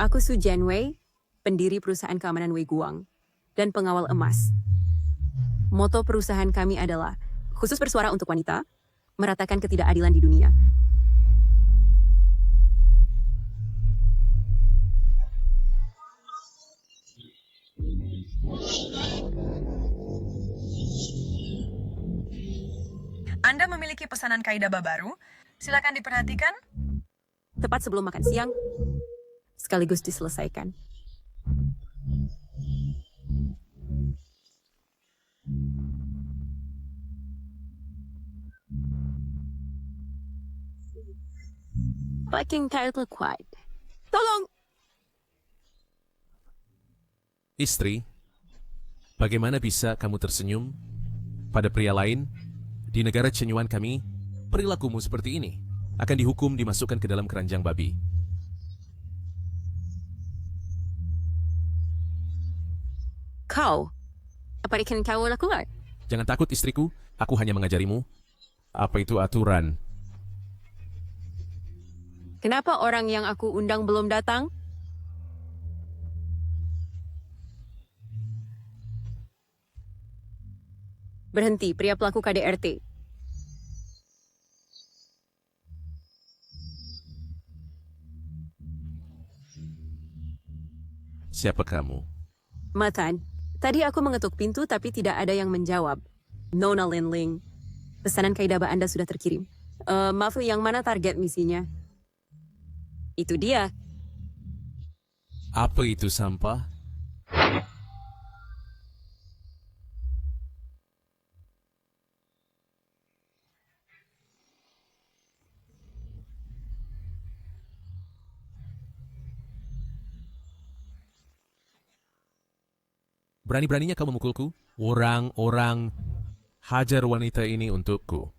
Aku Su Jianwei, pendiri perusahaan keamanan Wei Guang, dan pengawal emas. Moto perusahaan kami adalah khusus bersuara untuk wanita, meratakan ketidakadilan di dunia. Anda memiliki pesanan kaidaba baru? Silakan diperhatikan. Tepat sebelum makan siang, sekaligus diselesaikan. Fucking title quiet. Tolong! Istri, bagaimana bisa kamu tersenyum pada pria lain? Di negara Cenyuan kami, perilakumu seperti ini akan dihukum dimasukkan ke dalam keranjang babi. Kau, apa yang kau lakukan? Jangan takut istriku, aku hanya mengajarimu. Apa itu aturan? Kenapa orang yang aku undang belum datang? Berhenti, pria pelaku KDRT. Siapa kamu? Matan, tadi aku mengetuk pintu tapi tidak ada yang menjawab. Nona Linling. Pesanan kaidaba Anda sudah terkirim. Maaf, yang mana target misinya? Itu dia. Apa itu sampah? Berani-beraninya kau memukulku? Orang-orang hajar wanita ini untukku.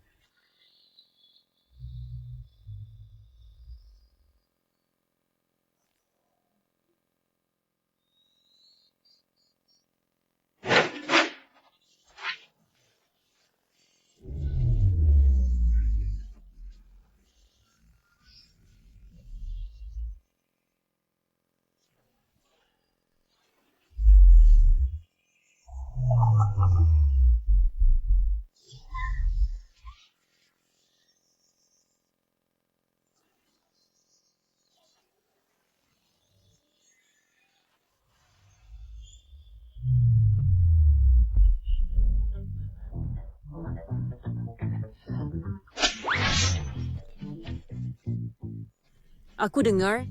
Aku dengar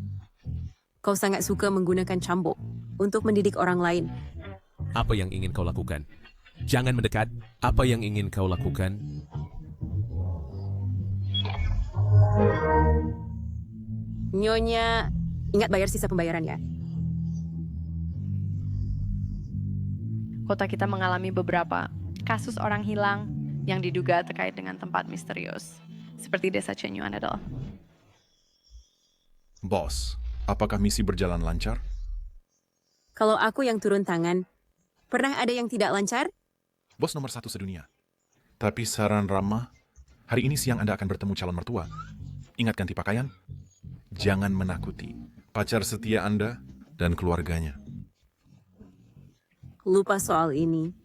kau sangat suka menggunakan cambuk untuk mendidik orang lain. Apa yang ingin kau lakukan? Jangan mendekat. Apa yang ingin kau lakukan? Nyonya, ingat bayar sisa pembayaran ya. Kota kita mengalami beberapa kasus orang hilang yang diduga terkait dengan tempat misterius, seperti desa Cenyuan Adel. Bos, apakah misi berjalan lancar? Kalau aku yang turun tangan, pernah ada yang tidak lancar? Bos nomor 1 sedunia. Tapi saran ramah, hari ini siang Anda akan bertemu calon mertua. Ingat ganti pakaian? Jangan menakuti pacar setia Anda dan keluarganya. Lupa soal ini.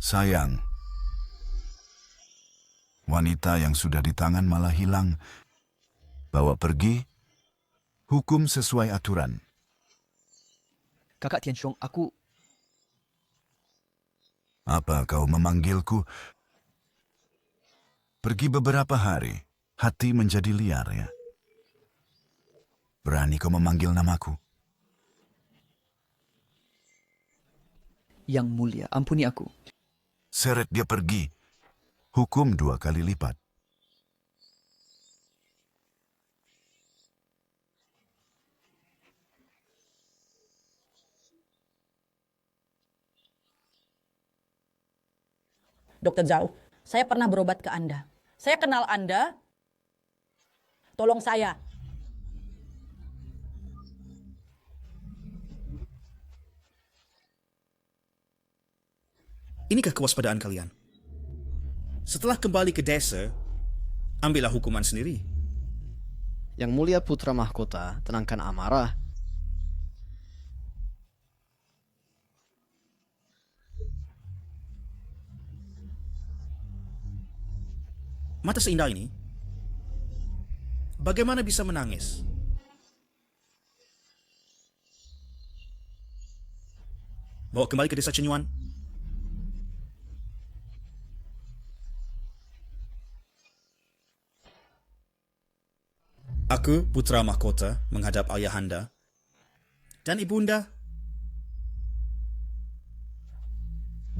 Sayang, wanita yang sudah di tangan malah hilang. Bawa pergi, hukum sesuai aturan. Kakak Tianxiong, aku... Apa kau memanggilku? Pergi beberapa hari, hati menjadi liar ya. Berani kau memanggil namaku? Yang mulia, ampuni aku. Seret dia pergi. Hukum 2 kali lipat. Dr. Zhao, Saya pernah berobat ke Anda. Saya kenal Anda. Tolong saya. Inikah kewaspadaan kalian? Setelah kembali ke desa, ambillah hukuman sendiri. Yang mulia putra mahkota, tenangkan amarah. Mata seindah ini, bagaimana bisa menangis? Bawa kembali ke desa Cenyuan. Aku, putra mahkota, menghadap ayahanda dan ibunda.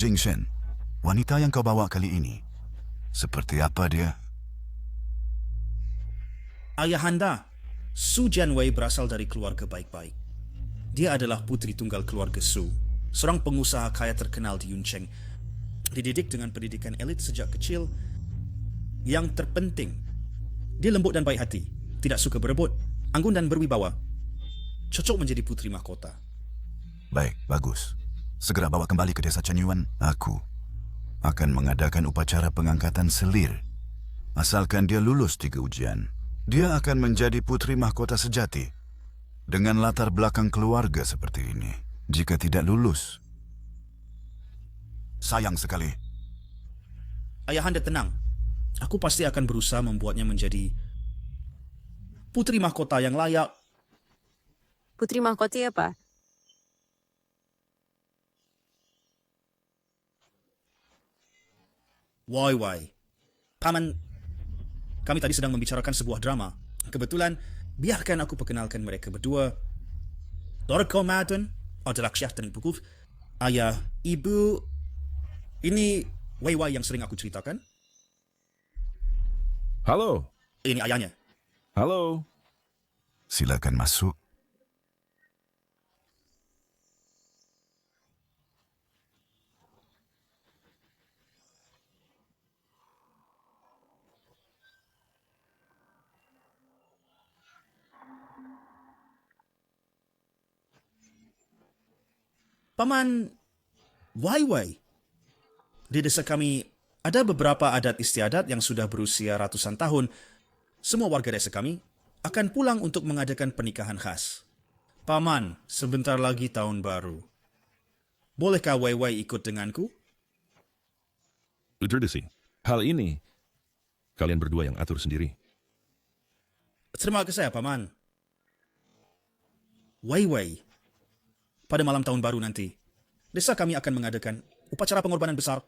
Jingshen, wanita yang kau bawa kali ini, seperti apa dia? Ayahanda, Su Jianwei berasal dari keluarga baik-baik. Dia adalah putri tunggal keluarga Su, seorang pengusaha kaya terkenal di Yuncheng. Dididik dengan pendidikan elit sejak kecil. Yang terpenting, dia lembut dan baik hati, tidak suka berebut, anggun dan berwibawa. Cocok menjadi putri mahkota. Baik, bagus. Segera bawa kembali ke desa Cenyuan. Aku akan mengadakan upacara pengangkatan selir. Asalkan dia lulus 3 ujian, dia akan menjadi putri mahkota sejati. Dengan latar belakang keluarga seperti ini. Jika tidak lulus, sayang sekali. Ayahanda tenang. Aku pasti akan berusaha membuatnya menjadi putri mahkota yang layak. Putri mahkota apa? Wai. Paman, kami tadi sedang membicarakan sebuah drama. Kebetulan, biarkan aku perkenalkan mereka berdua. Dorko Madden adalah Syahtan Bukuf. Ayah, ibu, ini Wai yang sering aku ceritakan. Halo. Ini ayahnya. Halo. Silakan masuk. Paman Wai. Di desa kami ada beberapa adat istiadat yang sudah berusia ratusan tahun. Semua warga desa kami akan pulang untuk mengadakan pernikahan khas. Paman, sebentar lagi tahun baru. Bolehkah Wai ikut denganku? Tradisi. Hal ini kalian berdua yang atur sendiri. Terima kasih, Paman. Wai. Pada malam tahun baru nanti, desa kami akan mengadakan upacara pengorbanan besar.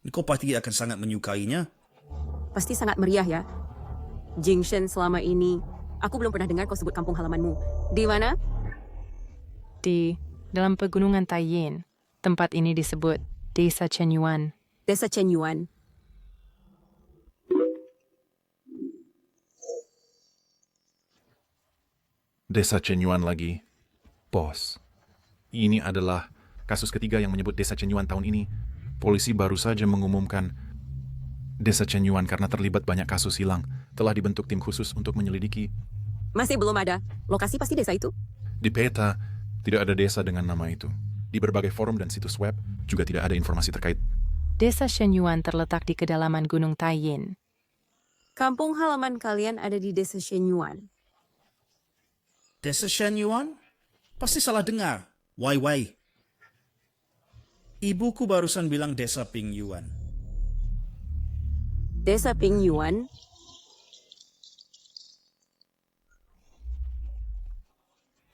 Kau pasti akan sangat menyukainya. Pasti sangat meriah ya. Jingshen, selama ini aku belum pernah dengar kau sebut kampung halamanmu. Di mana? Di dalam pegunungan Taiyin. Tempat ini disebut Desa Chenyuan. Desa Chenyuan. Desa Cenyuan lagi. Bos, ini adalah kasus ketiga yang menyebut Desa Cenyuan tahun ini. Polisi baru saja mengumumkan Desa Cenyuan karena terlibat banyak kasus hilang. Telah dibentuk tim khusus untuk menyelidiki. Masih belum ada. Lokasi pasti desa itu? Di peta, tidak ada desa dengan nama itu. Di berbagai forum dan situs web juga tidak ada informasi terkait. Desa Shenyuan terletak di kedalaman Gunung Taiyin. Kampung halaman kalian ada di Desa Shenyuan. Desa Shenyuan? Pasti salah dengar. Wai. Ibuku barusan bilang Desa Pingyuan. Desa Pingyuan?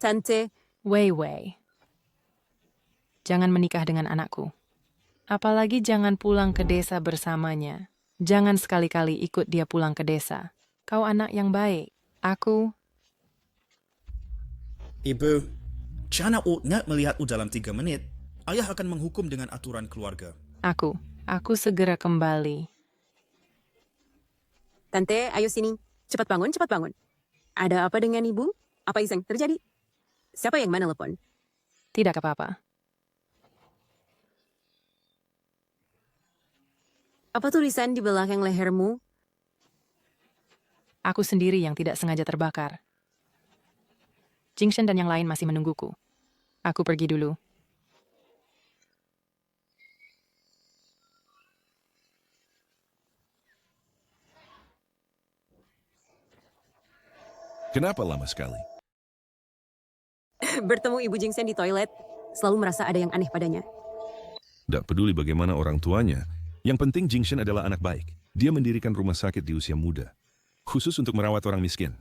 Tante, Wei. Jangan menikah dengan anakku. Apalagi jangan pulang ke desa bersamanya. Jangan sekali-kali ikut dia pulang ke desa. Kau anak yang baik. Aku... Ibu, Chana Utngat melihatmu dalam 3 menit. Ayah akan menghukum dengan aturan keluarga. Aku segera kembali. Tante, ayo sini. Cepat bangun. Ada apa dengan ibu? Apa yang terjadi? Siapa yang mana telepon? Tidak apa-apa. Apa tulisan di belakang lehermu? Aku sendiri yang tidak sengaja terbakar. Jingshen dan yang lain masih menungguku. Aku pergi dulu. Kenapa lama sekali? Bertemu Ibu Jingsen di toilet. Selalu merasa ada yang aneh padanya. Tidak peduli bagaimana orang tuanya. Yang penting Jingshen adalah anak baik. Dia mendirikan rumah sakit di usia muda. Khusus untuk merawat orang miskin.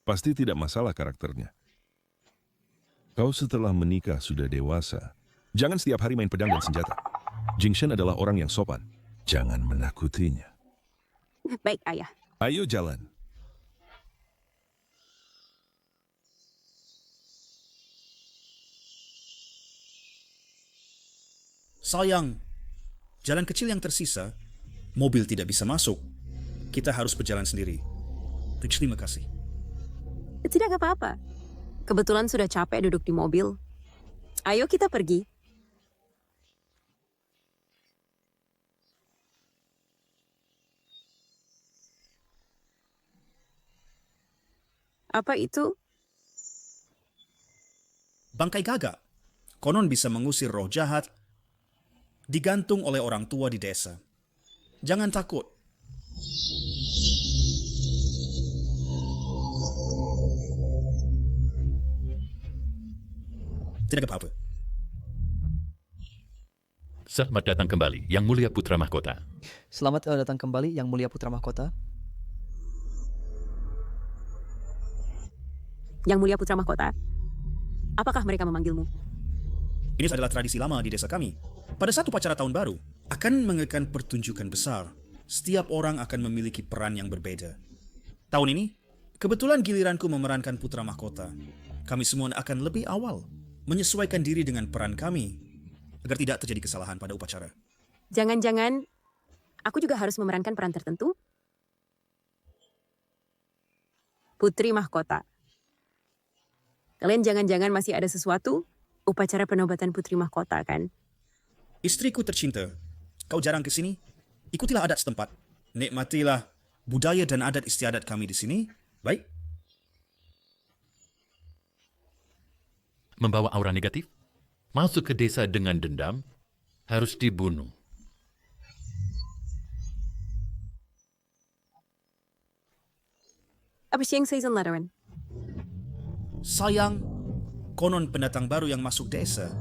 Pasti tidak masalah karakternya. Kau setelah menikah sudah dewasa. Jangan setiap hari main pedang dan senjata. Jingshen adalah orang yang sopan. Jangan menakutinya. Baik, Ayah. Ayo jalan. Sayang, jalan kecil yang tersisa, mobil tidak bisa masuk. Kita harus berjalan sendiri. Terima kasih. Tidak apa-apa. Kebetulan sudah capek duduk di mobil. Ayo kita pergi. Apa itu? Bangkai gagak. Konon bisa mengusir roh jahat. Digantung oleh orang tua di desa. Jangan takut. Tidak apa-apa. Selamat datang kembali, Yang Mulia Putra Mahkota. Selamat datang kembali, Yang Mulia Putra Mahkota. Yang Mulia Putra Mahkota. Apakah mereka memanggilmu? Ini adalah tradisi lama di desa kami. Pada satu upacara tahun baru, akan mengadakan pertunjukan besar. Setiap orang akan memiliki peran yang berbeda. Tahun ini, kebetulan giliranku memerankan Putra Mahkota. Kami semua akan lebih awal menyesuaikan diri dengan peran kami agar tidak terjadi kesalahan pada upacara. Jangan-jangan aku juga harus memerankan peran tertentu? Putri Mahkota. Kalian jangan-jangan masih ada sesuatu? Upacara penobatan Putri Mahkota, kan? Istriku tercinta, kau jarang ke sini? Ikutilah adat setempat. Nikmatilah budaya dan adat istiadat kami di sini. Baik? Membawa aura negatif, masuk ke desa dengan dendam, harus dibunuh. Apa sih yang season lateran? Sayang, konon pendatang baru yang masuk desa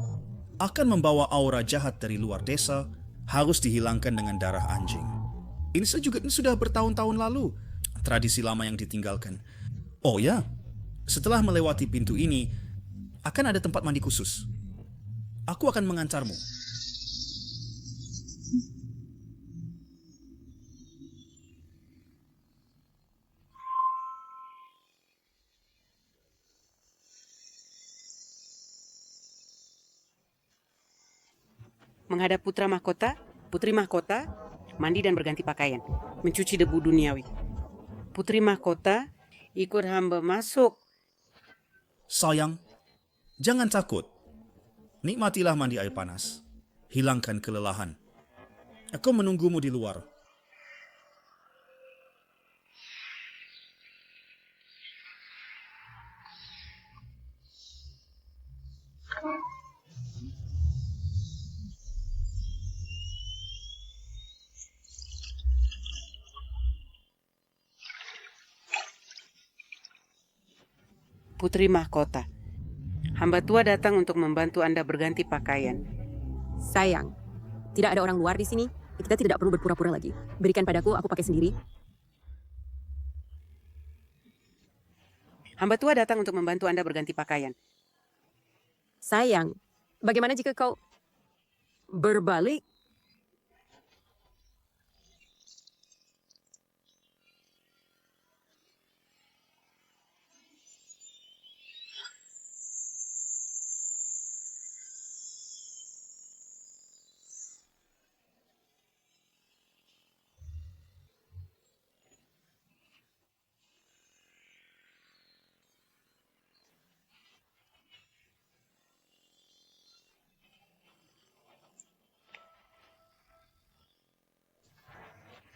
akan membawa aura jahat dari luar desa, harus dihilangkan dengan darah anjing. Ini juga sudah bertahun-tahun lalu, tradisi lama yang ditinggalkan. Oh ya, setelah melewati pintu ini, akan ada tempat mandi khusus. Aku akan mengantarmu. Menghadap putra mahkota, putri mahkota, mandi dan berganti pakaian, mencuci debu duniawi. Putri mahkota, ikut hamba masuk. Sayang, jangan takut. Nikmatilah mandi air panas. Hilangkan kelelahan. Aku menunggumu di luar. Putri mahkota, hamba tua datang untuk membantu Anda berganti pakaian. Sayang, tidak ada orang luar di sini. Kita tidak perlu berpura-pura lagi. Berikan padaku, aku pakai sendiri. Hamba tua datang untuk membantu Anda berganti pakaian. Sayang, bagaimana jika kau berbalik?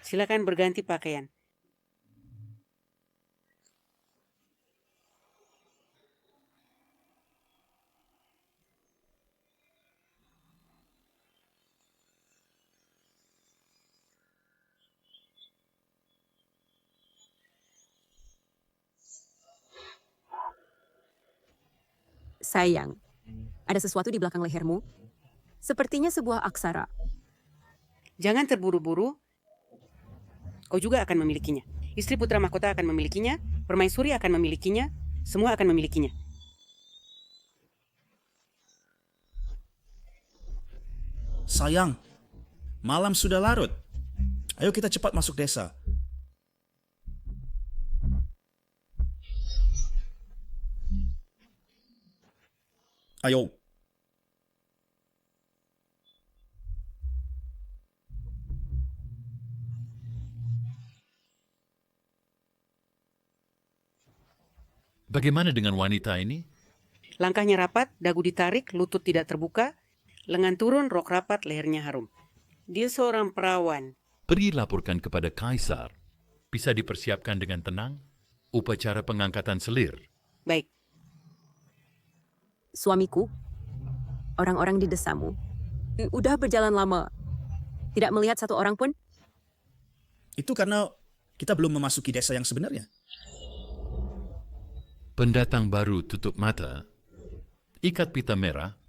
Silakan berganti pakaian. Sayang, ada sesuatu di belakang lehermu. Sepertinya sebuah aksara. Jangan terburu-buru. Kau juga akan memilikinya. Istri putra mahkota akan memilikinya. Permaisuri akan memilikinya. Semua akan memilikinya. Sayang, malam sudah larut. Ayo kita cepat masuk desa. Ayo. Bagaimana dengan wanita ini? Langkahnya rapat, dagu ditarik, lutut tidak terbuka, lengan turun, rok rapat, lehernya harum. Dia seorang perawan. Pergi laporkan kepada Kaisar. Bisa dipersiapkan dengan tenang upacara pengangkatan selir. Baik. Suamiku, orang-orang di desamu, udah berjalan lama. Tidak melihat satu orang pun? Itu karena kita belum memasuki desa yang sebenarnya. Pendatang baru tutup mata, ikat pita merah,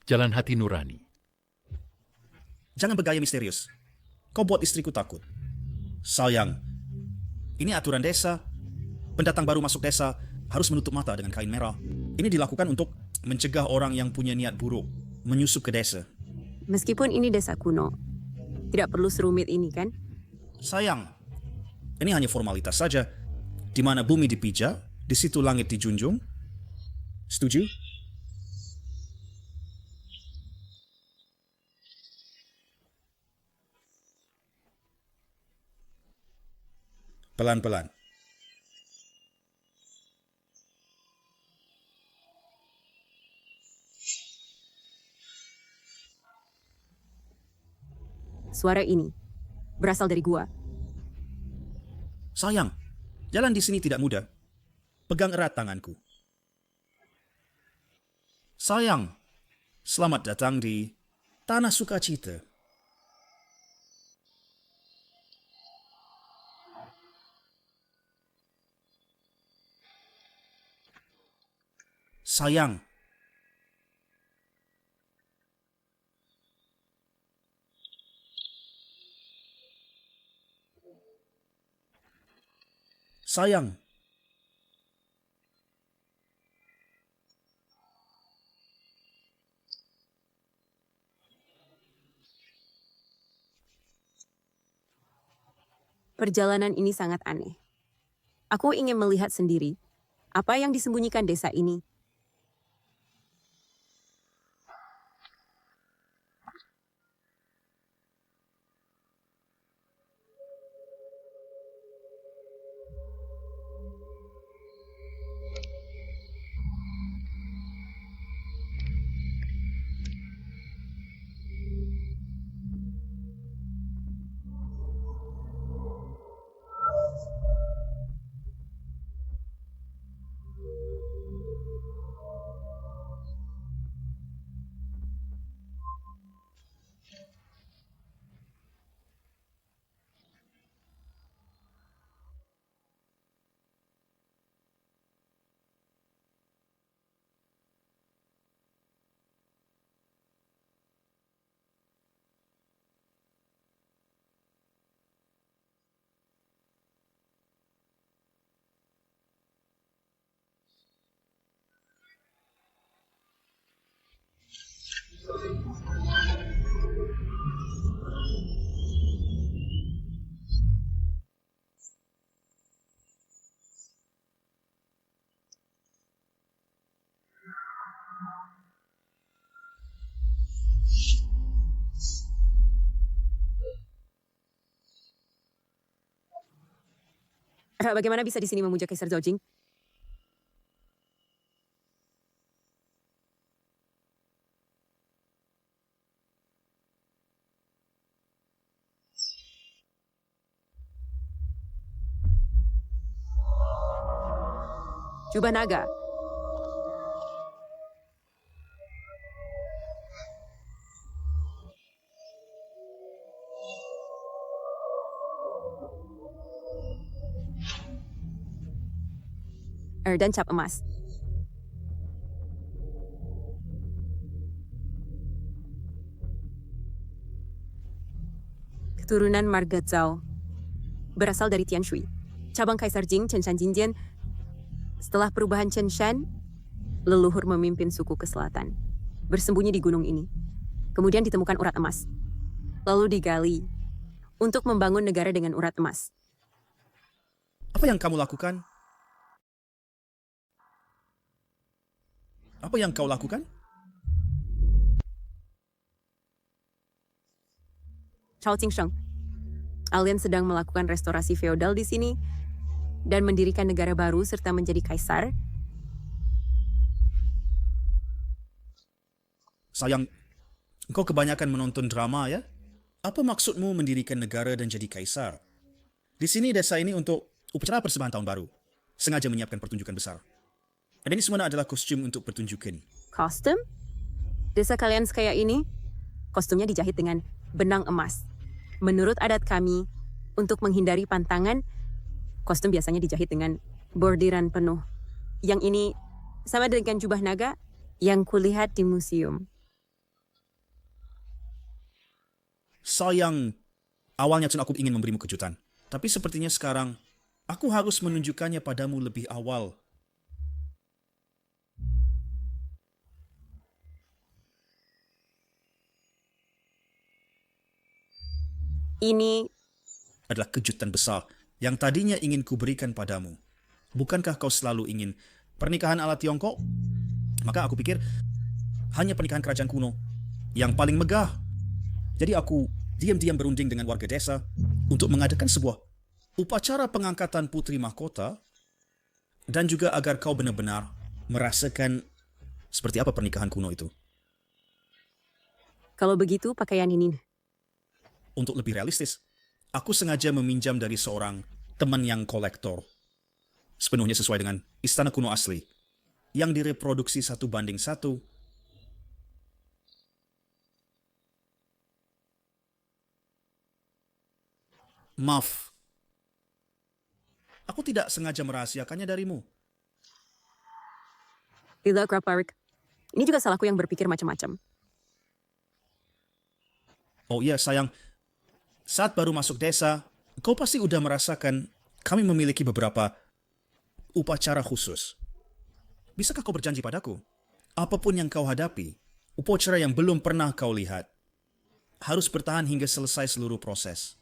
jalan hati nurani. Jangan bergaya misterius. Kau buat istriku takut. Sayang, ini aturan desa. Pendatang baru masuk desa harus menutup mata dengan kain merah. Ini dilakukan untuk mencegah orang yang punya niat buruk menyusup ke desa. Meskipun ini desa kuno, tidak perlu serumit ini kan? Sayang, ini hanya formalitas saja. Di mana bumi dipijak, di situ langit dijunjung. Setuju? Pelan-pelan. Suara ini berasal dari gua. Sayang, jalan di sini tidak mudah. Pegang erat tanganku. Sayang, selamat datang di Tanah Sukacita. Sayang, sayang, Perjalanan ini sangat aneh. Aku ingin melihat sendiri apa yang disembunyikan desa ini. Bagaimana bisa di sini memuja Kaisar Zhaojing? Jubah naga. Dan cap emas. Keturunan marga Zhao berasal dari Tianshui, cabang Kaisar Jing Chenshan Jinjian. Setelah perubahan Chenshan, leluhur memimpin suku ke selatan, bersembunyi di gunung ini. Kemudian ditemukan urat emas, lalu digali untuk membangun negara dengan urat emas. Apa yang kamu lakukan? Apa yang kau lakukan? Chao Qingsheng, kalian sedang melakukan restorasi feodal di sini dan mendirikan negara baru serta menjadi kaisar. Sayang, engkau kebanyakan menonton drama ya? Apa maksudmu mendirikan negara dan jadi kaisar? Di sini desa ini untuk upacara persembahan tahun baru. Sengaja menyiapkan pertunjukan besar. Dan ini semua adalah kostum untuk pertunjukan. Kostum? Desa kalian sekaya ini, kostumnya dijahit dengan benang emas. Menurut adat kami, untuk menghindari pantangan, kostum biasanya dijahit dengan bordiran penuh. Yang ini sama dengan jubah naga yang kulihat di museum. Sayang, awalnya aku ingin memberimu kejutan. Tapi sepertinya sekarang, aku harus menunjukkannya padamu lebih awal. Ini adalah kejutan besar yang tadinya ingin kuberikan padamu. Bukankah kau selalu ingin pernikahan ala Tiongkok? Maka aku pikir hanya pernikahan kerajaan kuno yang paling megah. Jadi aku diam-diam berunding dengan warga desa untuk mengadakan sebuah upacara pengangkatan putri mahkota dan juga agar kau benar-benar merasakan seperti apa pernikahan kuno itu. Kalau begitu pakaian ini. Untuk lebih realistis, aku sengaja meminjam dari seorang teman yang kolektor. Sepenuhnya sesuai dengan istana kuno asli, yang direproduksi 1:1. Maaf, aku tidak sengaja merahasiakannya darimu. Tidak, Kraparik. Ini juga salahku yang berpikir macam-macam. Oh iya, sayang. Saat baru masuk desa, kau pasti udah merasakan kami memiliki beberapa upacara khusus. Bisakah kau berjanji padaku? Apapun yang kau hadapi, upacara yang belum pernah kau lihat, harus bertahan hingga selesai seluruh proses.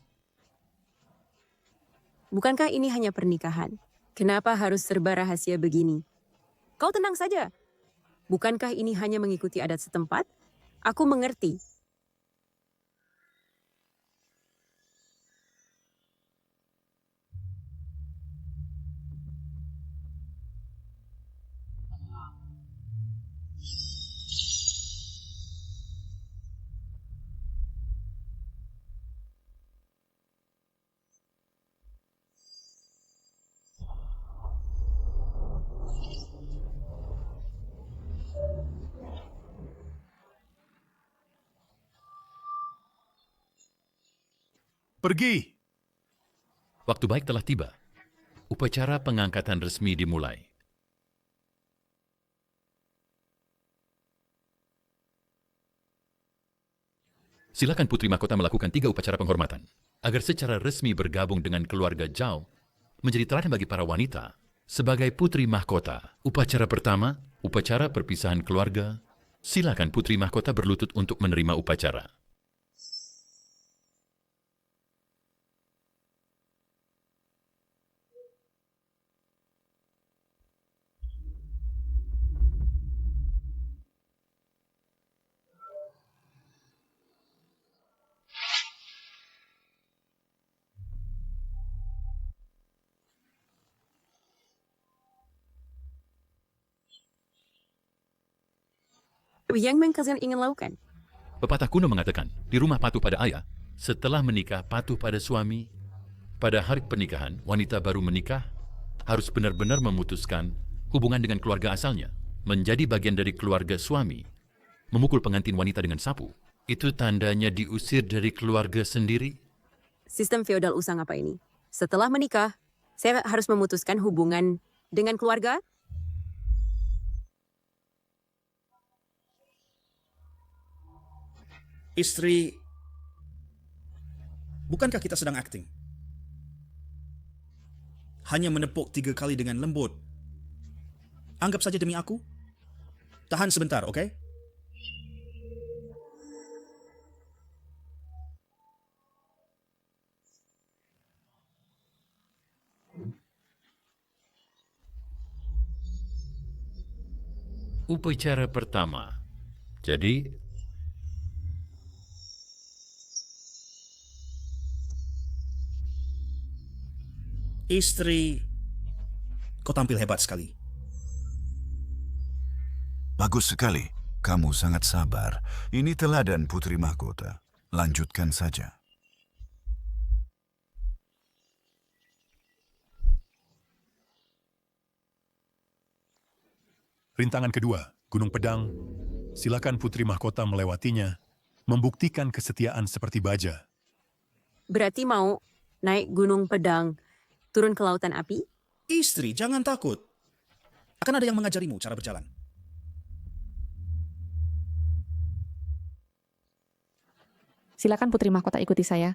Bukankah ini hanya pernikahan? Kenapa harus serba rahasia begini? Kau tenang saja. Bukankah ini hanya mengikuti adat setempat? Aku mengerti. Pergi! Waktu baik telah tiba. Upacara pengangkatan resmi dimulai. Silakan Putri Mahkota melakukan 3 upacara penghormatan, agar secara resmi bergabung dengan keluarga Zhao, menjadi teladan bagi para wanita. Sebagai Putri Mahkota, upacara pertama, upacara perpisahan keluarga. Silakan Putri Mahkota berlutut untuk menerima upacara. Yang kalian ingin lakukan? Pepatah kuno mengatakan, di rumah patuh pada ayah, setelah menikah patuh pada suami. Pada hari pernikahan, wanita baru menikah harus benar-benar memutuskan hubungan dengan keluarga asalnya, menjadi bagian dari keluarga suami, memukul pengantin wanita dengan sapu, itu tandanya diusir dari keluarga sendiri? Sistem feodal usang apa ini? Setelah menikah, saya harus memutuskan hubungan dengan keluarga? Istri, bukankah kita sedang acting? Hanya menepuk 3 kali dengan lembut. Anggap saja demi aku. Tahan sebentar, oke? Upacara pertama. Jadi, Istri, kau tampil hebat sekali. Bagus sekali. Kamu sangat sabar. Ini teladan Putri Mahkota. Lanjutkan saja. Rintangan kedua, Gunung Pedang. Silakan Putri Mahkota melewatinya, membuktikan kesetiaan seperti baja. Berarti mau naik Gunung Pedang, turun ke lautan api? Istri, jangan takut. Akan ada yang mengajarimu cara berjalan. Silakan Putri Mahkota ikuti saya.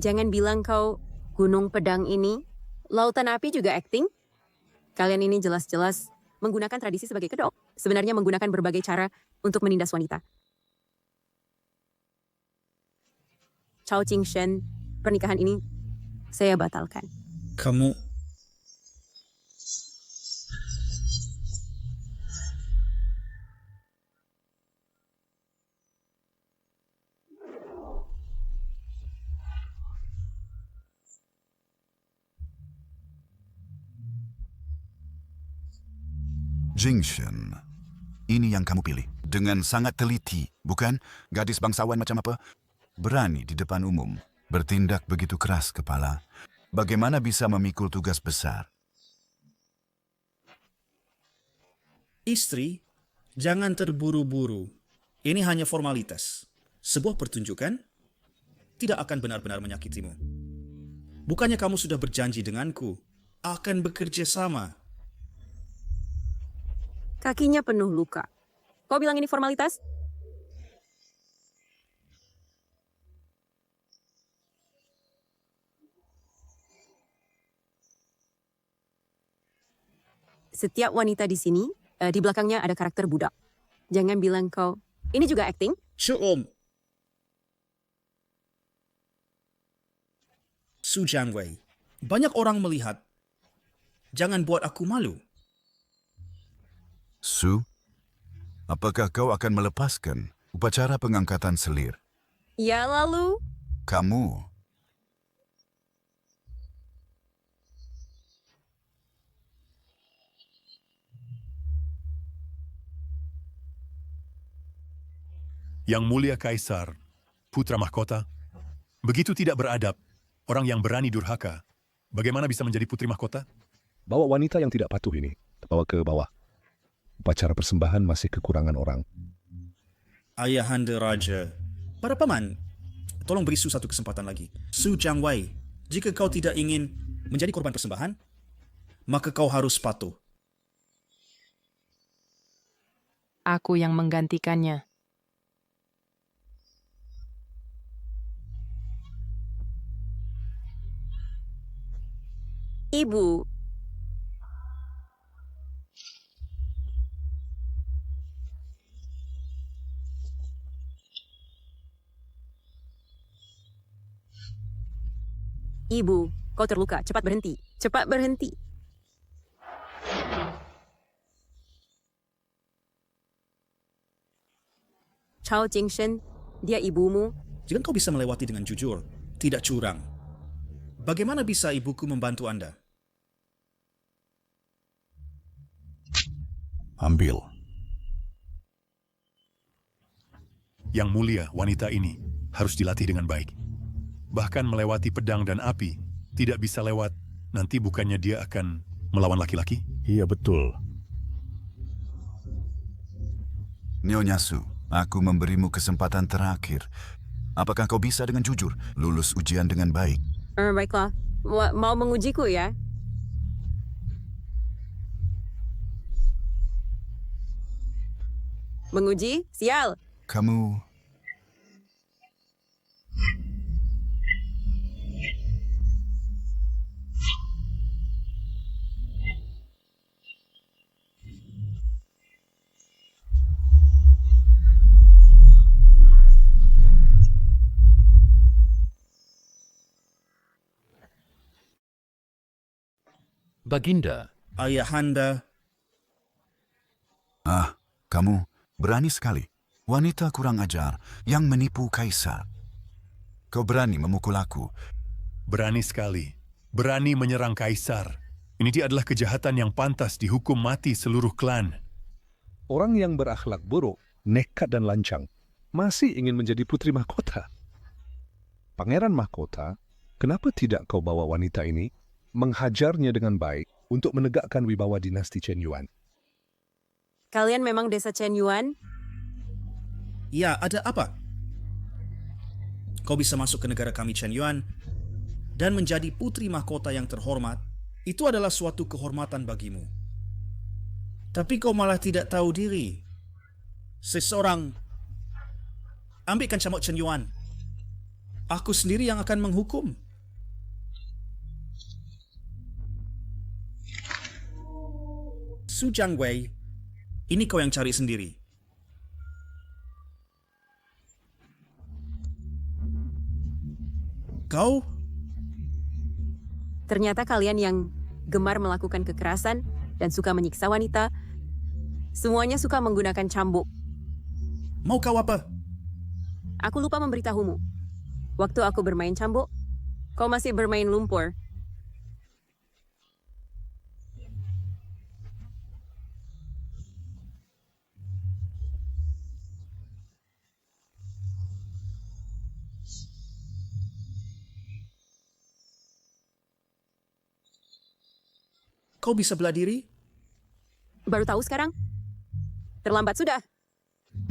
Jangan bilang kau Gunung Pedang ini, lautan api juga acting? Kalian ini jelas-jelas menggunakan tradisi sebagai kedok. Sebenarnya menggunakan berbagai cara untuk menindas wanita. Chao Qing-shen, pernikahan ini saya batalkan. Kamu... Jingshen, ini yang kamu pilih. Dengan sangat teliti, bukan? Gadis bangsawan macam apa? Berani di depan umum, bertindak begitu keras kepala. Bagaimana bisa memikul tugas besar? Istri, jangan terburu-buru. Ini hanya formalitas. Sebuah pertunjukan tidak akan benar-benar menyakitimu. Bukannya kamu sudah berjanji denganku akan bekerja sama. Kakinya penuh luka. Kau bilang ini formalitas? Setiap wanita di sini, di belakangnya ada karakter budak. Jangan bilang kau, ini juga acting? Syu'um. Su Jianwei, banyak orang melihat. Jangan buat aku malu. Su, apakah kau akan melepaskan upacara pengangkatan selir? Ya lalu? Kamu. Yang Mulia Kaisar, Putra Mahkota, begitu tidak beradab, orang yang berani durhaka, bagaimana bisa menjadi Putri Mahkota? Bawa wanita yang tidak patuh ini, bawa ke bawah. Upacara persembahan masih kekurangan orang. Ayahanda Raja, para paman, tolong beri Su satu kesempatan lagi. Su Jianwei, jika kau tidak ingin menjadi korban persembahan, maka kau harus patuh. Aku yang menggantikannya. Ibu, Ibu, kau terluka. Cepat berhenti. Cepat berhenti. Chao Jingshen, dia ibumu. Jika kau bisa melewati dengan jujur, tidak curang, Bagaimana bisa ibuku membantu Anda? Ambil. Yang mulia, wanita ini harus dilatih dengan baik. Bahkan melewati pedang dan api, tidak bisa lewat, nanti bukannya dia akan melawan laki-laki? Iya betul. Nyonya Su, aku memberimu kesempatan terakhir. Apakah kau bisa dengan jujur lulus ujian dengan baik? Baiklah, mau mengujiku ya? Menguji? Sial! Kamu... Baginda. Ayahanda. Kamu berani sekali. Wanita kurang ajar yang menipu kaisar. Kau berani memukul aku. Berani sekali. Berani menyerang kaisar. Ini dia adalah kejahatan yang pantas dihukum mati seluruh klan. Orang yang berakhlak buruk, nekat dan lancang, masih ingin menjadi putri mahkota. Pangeran mahkota, kenapa tidak kau bawa wanita ini, menghajarnya dengan baik untuk menegakkan wibawa dinasti Chen Yuan? Kalian memang desa Chen Yuan? Ya, ada apa? Kau bisa masuk ke negara kami Chen Yuan dan menjadi putri mahkota yang terhormat. Itu adalah suatu kehormatan bagimu. Tapi kau malah tidak tahu diri. Seseorang ambilkan cambuk Chen Yuan. Aku sendiri yang akan menghukum. Su Jiangwei, ini kau yang cari sendiri. Kau? Ternyata kalian yang gemar melakukan kekerasan dan suka menyiksa wanita, semuanya suka menggunakan cambuk. Mau kau apa? Aku lupa memberitahumu. Waktu aku bermain cambuk, kau masih bermain lumpur. Kau bisa bela diri? Baru tahu sekarang? Terlambat sudah.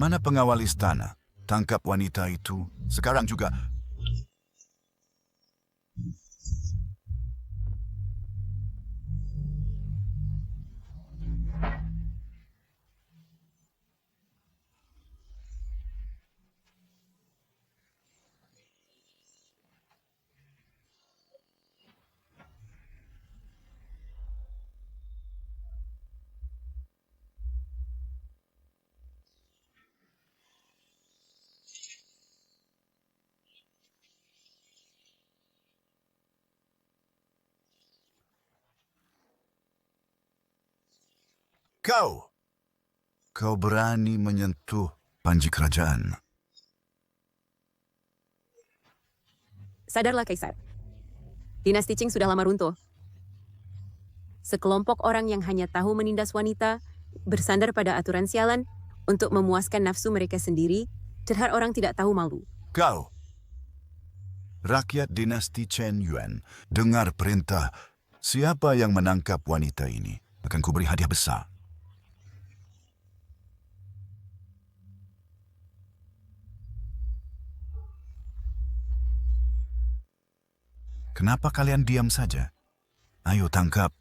Mana pengawal istana? Tangkap wanita itu. Sekarang juga. Kau berani menyentuh panji kerajaan. Sadarlah, Kaisar. Dinasti Qing sudah lama runtuh. Sekelompok orang yang hanya tahu menindas wanita, bersandar pada aturan sialan untuk memuaskan nafsu mereka sendiri, terhadap orang tidak tahu malu. Kau, rakyat dinasti Chen Yuan, dengar perintah. Siapa yang menangkap wanita ini akan kuberi hadiah besar. Kenapa kalian diam saja? Ayo tangkap.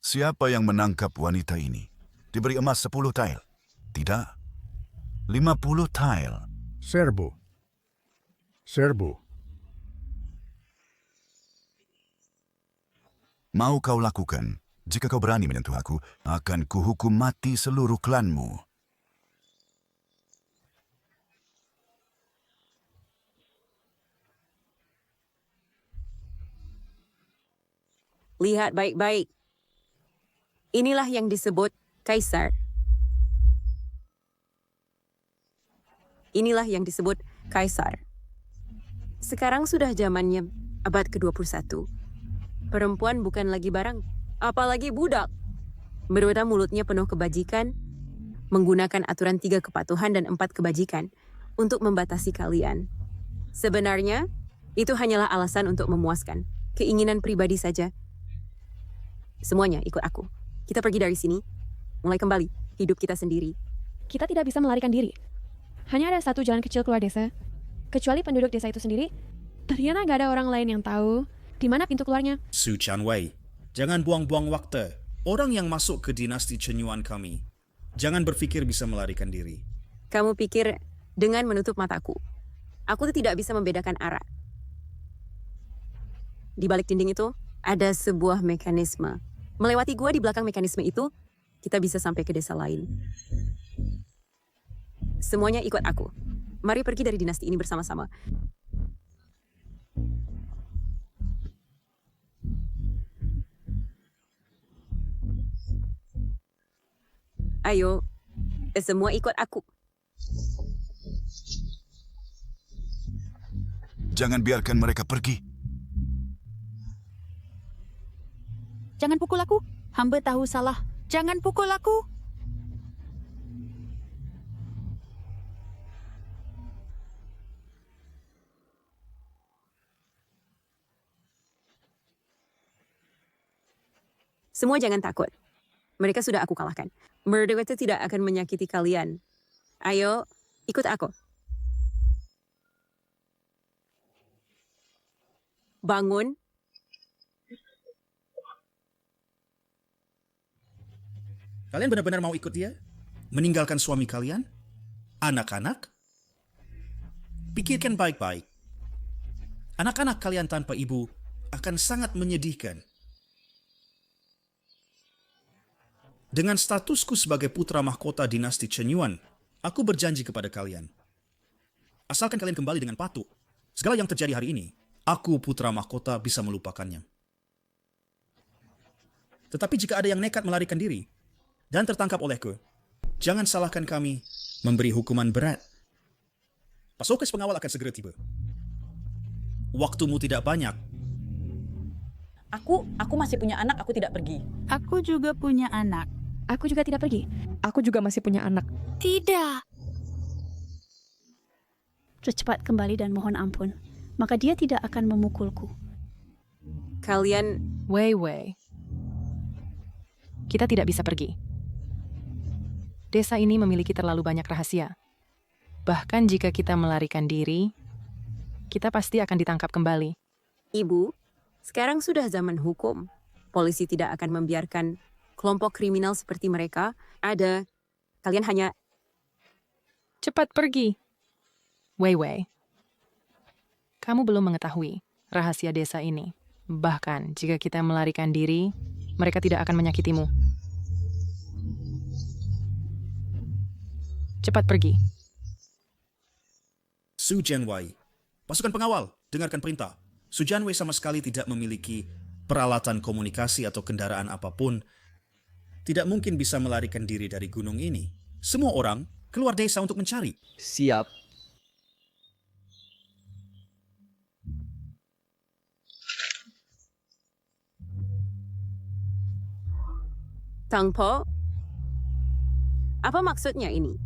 Siapa yang menangkap wanita ini? Diberi emas 10 tael. Tidak. 50 tael. Serbu. Mau kau lakukan? Jika kau berani menyentuh aku, akan kuhukum mati seluruh klanmu. Lihat baik-baik. Inilah yang disebut Kaisar. Inilah yang disebut Kaisar. Sekarang sudah zamannya abad ke-21. Perempuan bukan lagi barang, apalagi budak. Berbeda mulutnya penuh kebajikan, menggunakan aturan 3 kepatuhan dan 4 kebajikan untuk membatasi kalian. Sebenarnya, itu hanyalah alasan untuk memuaskan keinginan pribadi saja. Semuanya ikut aku. Kita pergi dari sini, mulai kembali hidup kita sendiri. Kita tidak bisa melarikan diri. Hanya ada satu jalan kecil keluar desa. Kecuali penduduk desa itu sendiri, ternyata nggak ada orang lain yang tahu di mana pintu keluarnya. Su Chanwei, jangan buang-buang waktu. Orang yang masuk ke dinasti Chenyuan kami, jangan berpikir bisa melarikan diri. Kamu pikir dengan menutup mataku, aku tidak bisa membedakan arah. Di balik dinding itu, ada sebuah mekanisme. Melewati gua di belakang mekanisme itu, kita bisa sampai ke desa lain. Semuanya ikut aku. Mari pergi dari dinasti ini bersama-sama. Ayo, semua ikut aku. Jangan biarkan mereka pergi. Jangan pukul aku. Hamba tahu salah. Jangan pukul aku. Semua jangan takut. Mereka sudah aku kalahkan. Murder itu tidak akan menyakiti kalian. Ayo, ikut aku. Bangun. Kalian benar-benar mau ikut dia? Meninggalkan suami kalian? Anak-anak? Pikirkan baik-baik. Anak-anak kalian tanpa ibu akan sangat menyedihkan. Dengan statusku sebagai putra mahkota dinasti Chenyuan, aku berjanji kepada kalian. Asalkan kalian kembali dengan patuh, segala yang terjadi hari ini, aku putra mahkota bisa melupakannya. Tetapi jika ada yang nekat melarikan diri dan tertangkap olehku, jangan salahkan kami memberi hukuman berat. Pasukan pengawal akan segera tiba. Waktumu tidak banyak. Aku masih punya anak, aku tidak pergi. Aku juga punya anak. Aku juga tidak pergi. Aku juga masih punya anak. Tidak. Cepat kembali dan mohon ampun. Maka dia tidak akan memukulku. Kalian... Wei. Kita tidak bisa pergi. Desa ini memiliki terlalu banyak rahasia. Bahkan jika kita melarikan diri, kita pasti akan ditangkap kembali. Ibu, sekarang sudah zaman hukum. Polisi tidak akan membiarkan kelompok kriminal seperti mereka ada. Kalian hanya... Cepat pergi. Wei. Kamu belum mengetahui rahasia desa ini. Bahkan jika kita melarikan diri, mereka tidak akan menyakitimu. Cepat pergi. Su Jianwei, pasukan pengawal, dengarkan perintah. Su Jianwei sama sekali tidak memiliki peralatan komunikasi atau kendaraan apapun. Tidak mungkin bisa melarikan diri dari gunung ini. Semua orang keluar desa untuk mencari. Siap. Tang Po, apa maksudnya ini?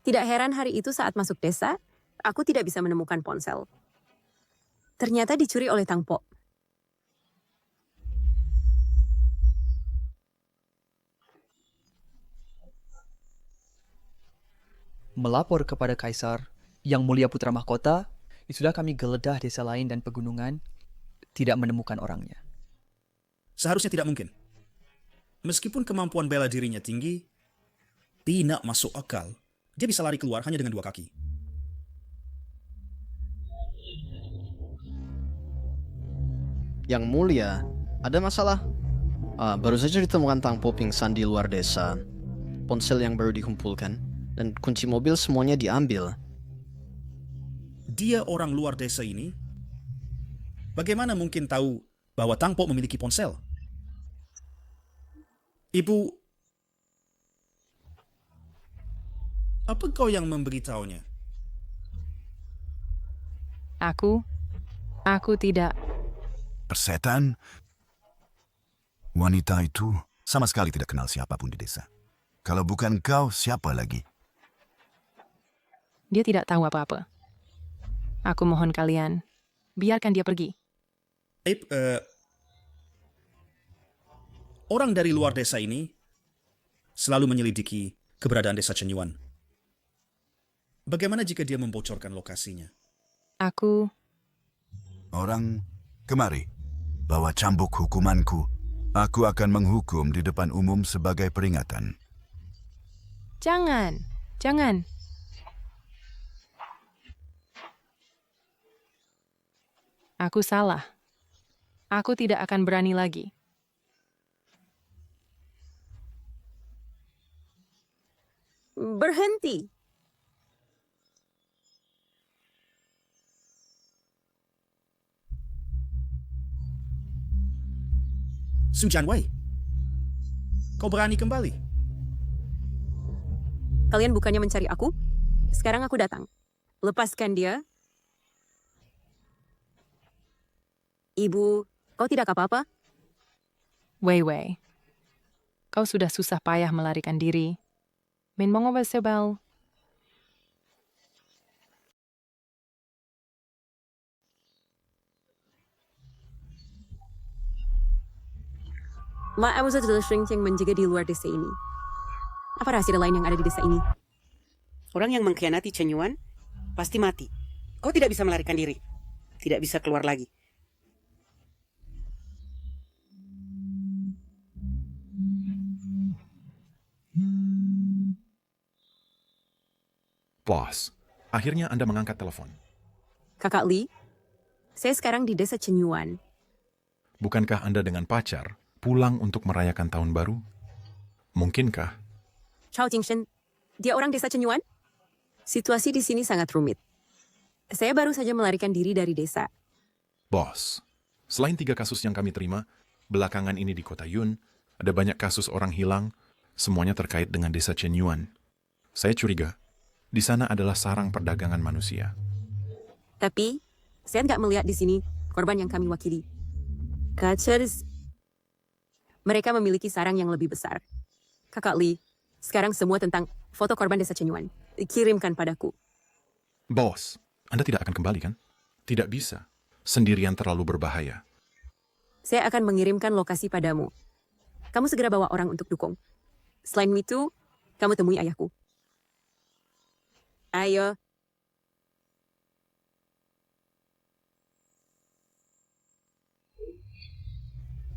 Tidak heran hari itu saat masuk desa, aku tidak bisa menemukan ponsel. Ternyata dicuri oleh Tang Po. Melapor kepada Kaisar, Yang Mulia Putra Mahkota, sudah kami geledah desa lain dan pegunungan, tidak menemukan orangnya. Seharusnya tidak mungkin. Meskipun kemampuan bela dirinya tinggi, tidak masuk akal. Dia bisa lari keluar hanya dengan 2 kaki. Yang Mulia, ada masalah? Baru saja ditemukan Tang Po pingsan di luar desa. Ponsel yang baru dikumpulkan, dan kunci mobil semuanya diambil. Dia orang luar desa ini bagaimana mungkin tahu bahwa Tang Po memiliki ponsel? Ibu, apa kau yang memberitahunya? Aku tidak. Persetan, wanita itu sama sekali tidak kenal siapapun di desa. Kalau bukan kau, siapa lagi? Dia tidak tahu apa-apa. Aku mohon kalian, biarkan dia pergi. Orang dari luar desa ini selalu menyelidiki keberadaan desa Chenyuan. Bagaimana jika dia membocorkan lokasinya? Orang, kemari. Bawa cambuk hukumanku. Aku akan menghukum di depan umum sebagai peringatan. Jangan. Aku salah. Aku tidak akan berani lagi. Berhenti. Su Jianwei, kau berani kembali? Kalian bukannya mencari aku? Sekarang aku datang. Lepaskan dia. Ibu, kau tidak apa-apa? Wei, kau sudah susah payah melarikan diri. Min mongobel sebel. Ma, I was adalah shrink yang menjaga di luar desa ini. Apa rahasia lain yang ada di desa ini? Orang yang mengkhianati Chenyuan pasti mati. Kau tidak bisa melarikan diri. Tidak bisa keluar lagi. Bos, akhirnya Anda mengangkat telepon. Kakak Lee, saya sekarang di desa Chenyuan. Bukankah Anda dengan pacar pulang untuk merayakan tahun baru? Mungkinkah? Chao Jingshen, dia orang desa Chenyuan? Situasi di sini sangat rumit. Saya baru saja melarikan diri dari desa. Bos, selain 3 kasus yang kami terima, belakangan ini di kota Yun, ada banyak kasus orang hilang, semuanya terkait dengan desa Chenyuan. Saya curiga, di sana adalah sarang perdagangan manusia. Tapi, saya nggak melihat di sini korban yang kami wakili. Kacers, mereka memiliki sarang yang lebih besar. Kakak Lee, sekarang semua tentang foto korban desa Chenyuan. Kirimkan padaku. Bos, Anda tidak akan kembali kan? Tidak bisa. Sendirian terlalu berbahaya. Saya akan mengirimkan lokasi padamu. Kamu segera bawa orang untuk dukung. Selain itu, kamu temui ayahku. Ayo.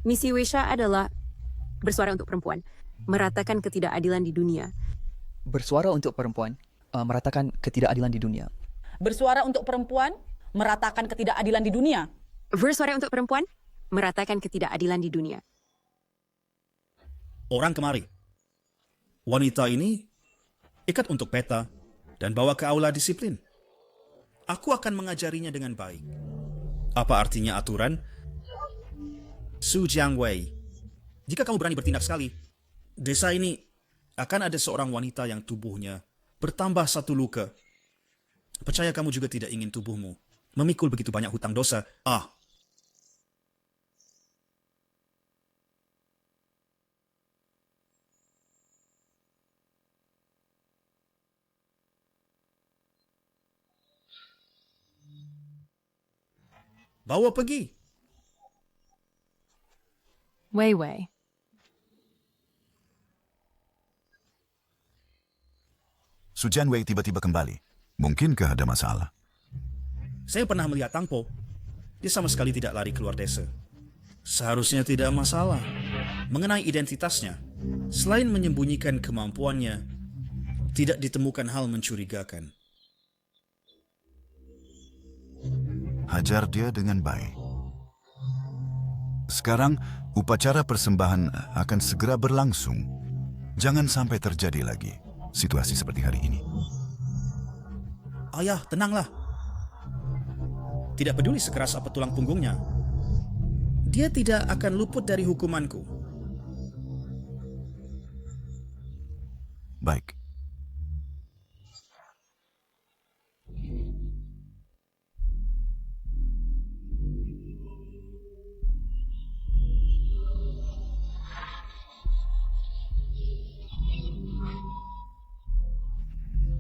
Misi Weisha adalah bersuara untuk perempuan, meratakan ketidakadilan di dunia. Bersuara untuk perempuan, meratakan ketidakadilan di dunia. Bersuara untuk perempuan, meratakan ketidakadilan di dunia. Bersuara untuk perempuan, meratakan ketidakadilan di dunia. Orang kemari. Wanita ini ikat untuk peta dan bawa ke aula disiplin. Aku akan mengajarinya dengan baik. Apa artinya aturan? Su Jiangwei, jika kamu berani bertindak sekali, desa ini akan ada seorang wanita yang tubuhnya bertambah 1 luka. Percaya kamu juga tidak ingin tubuhmu memikul begitu banyak hutang dosa. Bawa pergi. Wei. Su Jianwei tiba-tiba kembali. Mungkinkah ada masalah? Saya pernah melihat Tang Po. Dia sama sekali tidak lari keluar desa. Seharusnya tidak masalah. Mengenai identitasnya, selain menyembunyikan kemampuannya, tidak ditemukan hal mencurigakan. Hajar dia dengan baik. Sekarang, upacara persembahan akan segera berlangsung. Jangan sampai terjadi lagi situasi seperti hari ini. Ayah, tenanglah. Tidak peduli sekeras apa tulang punggungnya, dia tidak akan luput dari hukumanku. Baik.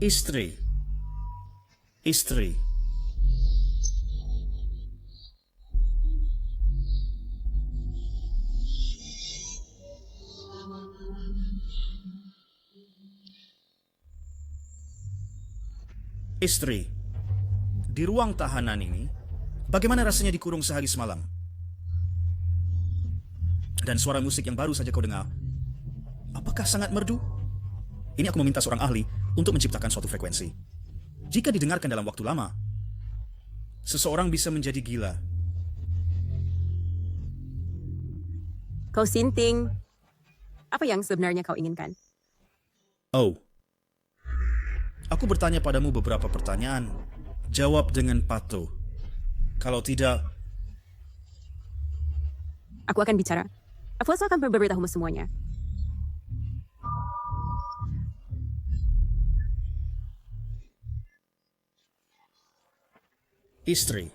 Istri. Istri. Istri, di ruang tahanan ini, bagaimana rasanya dikurung sehari semalam? Dan suara musik yang baru saja kau dengar, apakah sangat merdu? Ini aku meminta seorang ahli untuk menciptakan suatu frekuensi. Jika didengarkan dalam waktu lama, seseorang bisa menjadi gila. Kau sinting. Apa yang sebenarnya kau inginkan? Oh. Aku bertanya padamu beberapa pertanyaan. Jawab dengan patuh. Kalau tidak, Aku akan bicara. Aku akan memberitahumu semuanya. istri,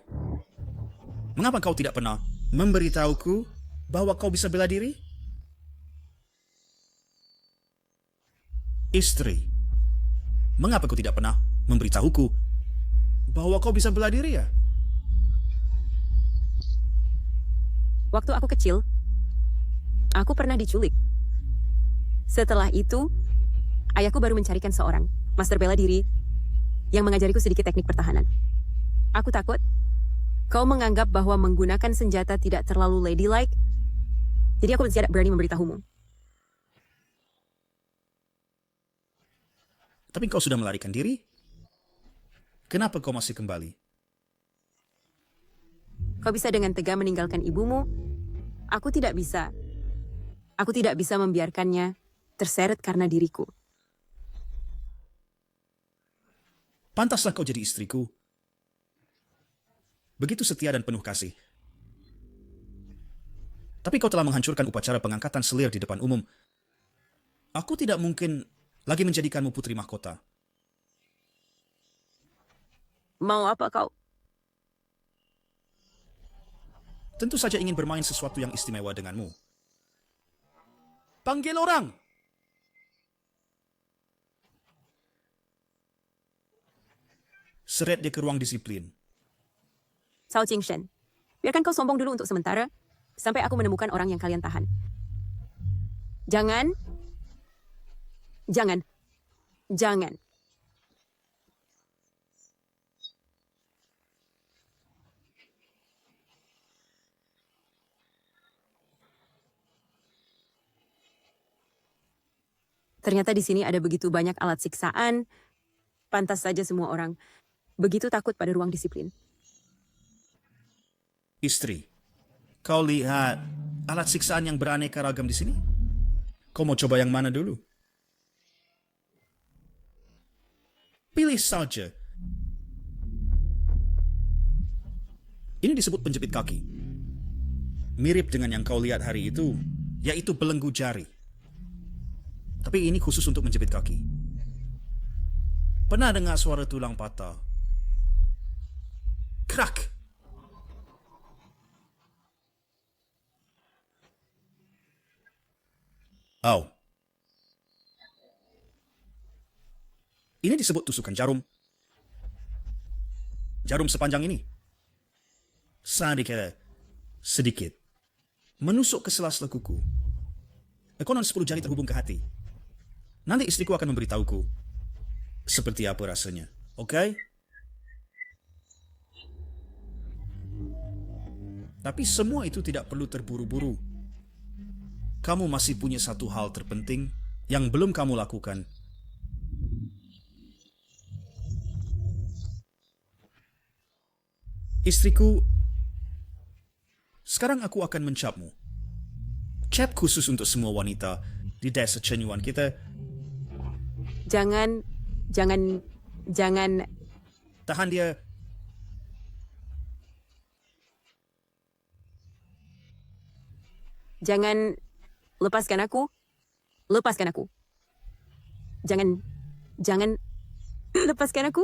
mengapa kau tidak pernah memberitahuku bahwa kau bisa bela diri? Istri, mengapa kau tidak pernah memberitahuku bahwa kau bisa bela diri ya? Waktu aku kecil, aku pernah diculik. Setelah itu, ayahku baru mencarikan seorang master bela diri yang mengajariku sedikit teknik pertahanan. Aku takut kau menganggap bahwa menggunakan senjata tidak terlalu ladylike, jadi aku tidak berani memberitahumu. Tapi kau sudah melarikan diri? Kenapa kau masih kembali? Kau bisa dengan tega meninggalkan ibumu. Aku tidak bisa. Aku tidak bisa membiarkannya terseret karena diriku. Pantaslah kau jadi istriku. Begitu setia dan penuh kasih. Tapi kau telah menghancurkan upacara pengangkatan selir di depan umum. Aku tidak mungkin lagi menjadikanmu putri mahkota. Mau apa kau? Tentu saja ingin bermain sesuatu yang istimewa denganmu. Panggil orang! Seret dia ke ruang disiplin. Cao Jingshen, biarkan kau sombong dulu untuk sementara, sampai aku menemukan orang yang kalian tahan. Jangan. Ternyata di sini ada begitu banyak alat siksaan. Pantas saja semua orang begitu takut pada ruang disiplin. Istri, kau lihat alat siksaan yang beraneka ragam di sini? Kau mau coba yang mana dulu? Pilih saja. Ini disebut penjepit kaki. Mirip dengan yang kau lihat hari itu, yaitu belenggu jari. Tapi ini khusus untuk menjepit kaki. Pernah dengar suara tulang patah? Krak! Oh. Ini disebut tusukan jarum. Jarum sepanjang ini. Sedikit. Menusuk ke sela-sela kuku. Konon 10 jari terhubung ke hati. Nanti istriku akan memberitahuku seperti apa rasanya. Oke? Tapi semua itu tidak perlu terburu-buru. Kamu masih punya satu hal terpenting yang belum kamu lakukan. Istriku, sekarang aku akan mencapmu. Cap khusus untuk semua wanita di desa Chenyuan kita. Jangan. Tahan dia. Jangan lepaskan aku. Lepaskan aku. Jangan lepaskan aku.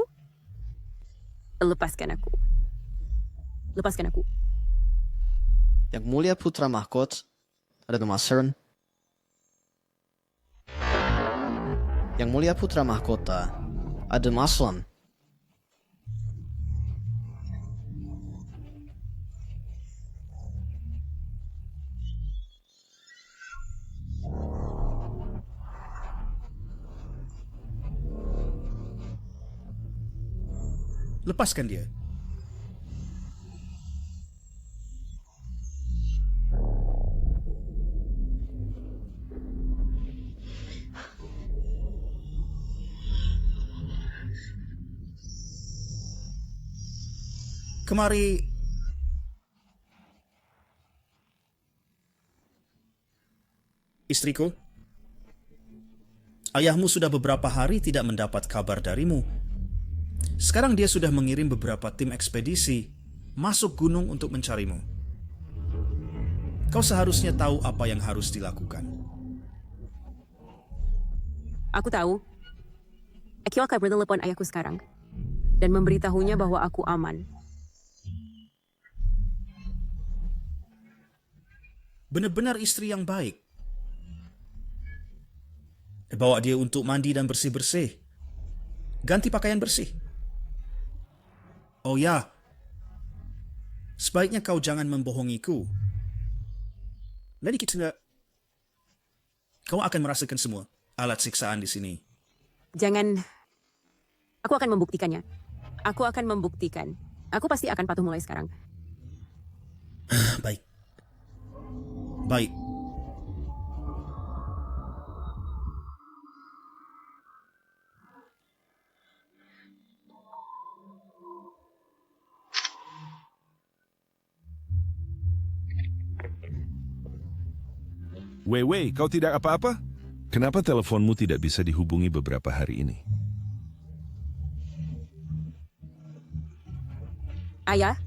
Lepaskan aku. Lepaskan aku. Yang Mulia Putra Mahkota, ada nama Seren. Yang Mulia Putra Mahkota, ada Maslan. Lepaskan dia. Kemari. Istriku, ayahmu sudah beberapa hari tidak mendapat kabar darimu. Sekarang dia sudah mengirim beberapa tim ekspedisi masuk gunung untuk mencarimu. Kau seharusnya tahu apa yang harus dilakukan. Aku tahu. Aku akan bertelepon ayahku sekarang dan memberitahunya bahwa aku aman. Benar-benar istri yang baik. Bawa dia untuk mandi dan bersih-bersih. Ganti pakaian bersih. Oh ya, sebaiknya kau jangan membohongiku. Lain kita kau akan merasakan semua alat siksaan di sini. Jangan. Aku akan membuktikannya. Aku akan membuktikan. Aku pasti akan patuh mulai sekarang. Baik. Baik. Wei, kau tidak apa-apa? Kenapa teleponmu tidak bisa dihubungi beberapa hari ini? Ayah,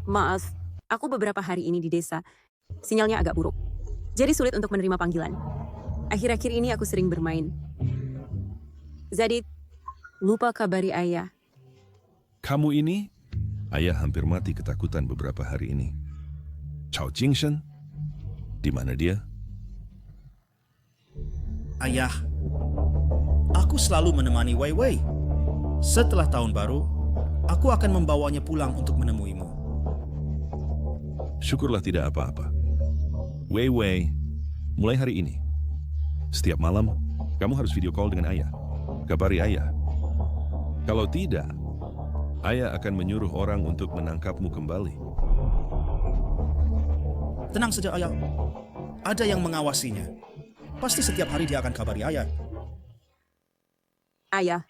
maaf. Aku beberapa hari ini di desa. Sinyalnya agak buruk. Jadi sulit untuk menerima panggilan. Akhir-akhir ini aku sering bermain. Jadi, lupa kabari ayah. Kamu ini? Ayah hampir mati ketakutan beberapa hari ini. Chao Jingshen? Di mana dia? Ayah, aku selalu menemani Wei Wei. Setelah tahun baru, aku akan membawanya pulang untuk menemuimu. Syukurlah tidak apa-apa. Wei, mulai hari ini, setiap malam, kamu harus video call dengan ayah. Kabari ayah. Kalau tidak, ayah akan menyuruh orang untuk menangkapmu kembali. Tenang saja, ayah. Ada yang mengawasinya. Pasti setiap hari dia akan kabari ayah. Ayah.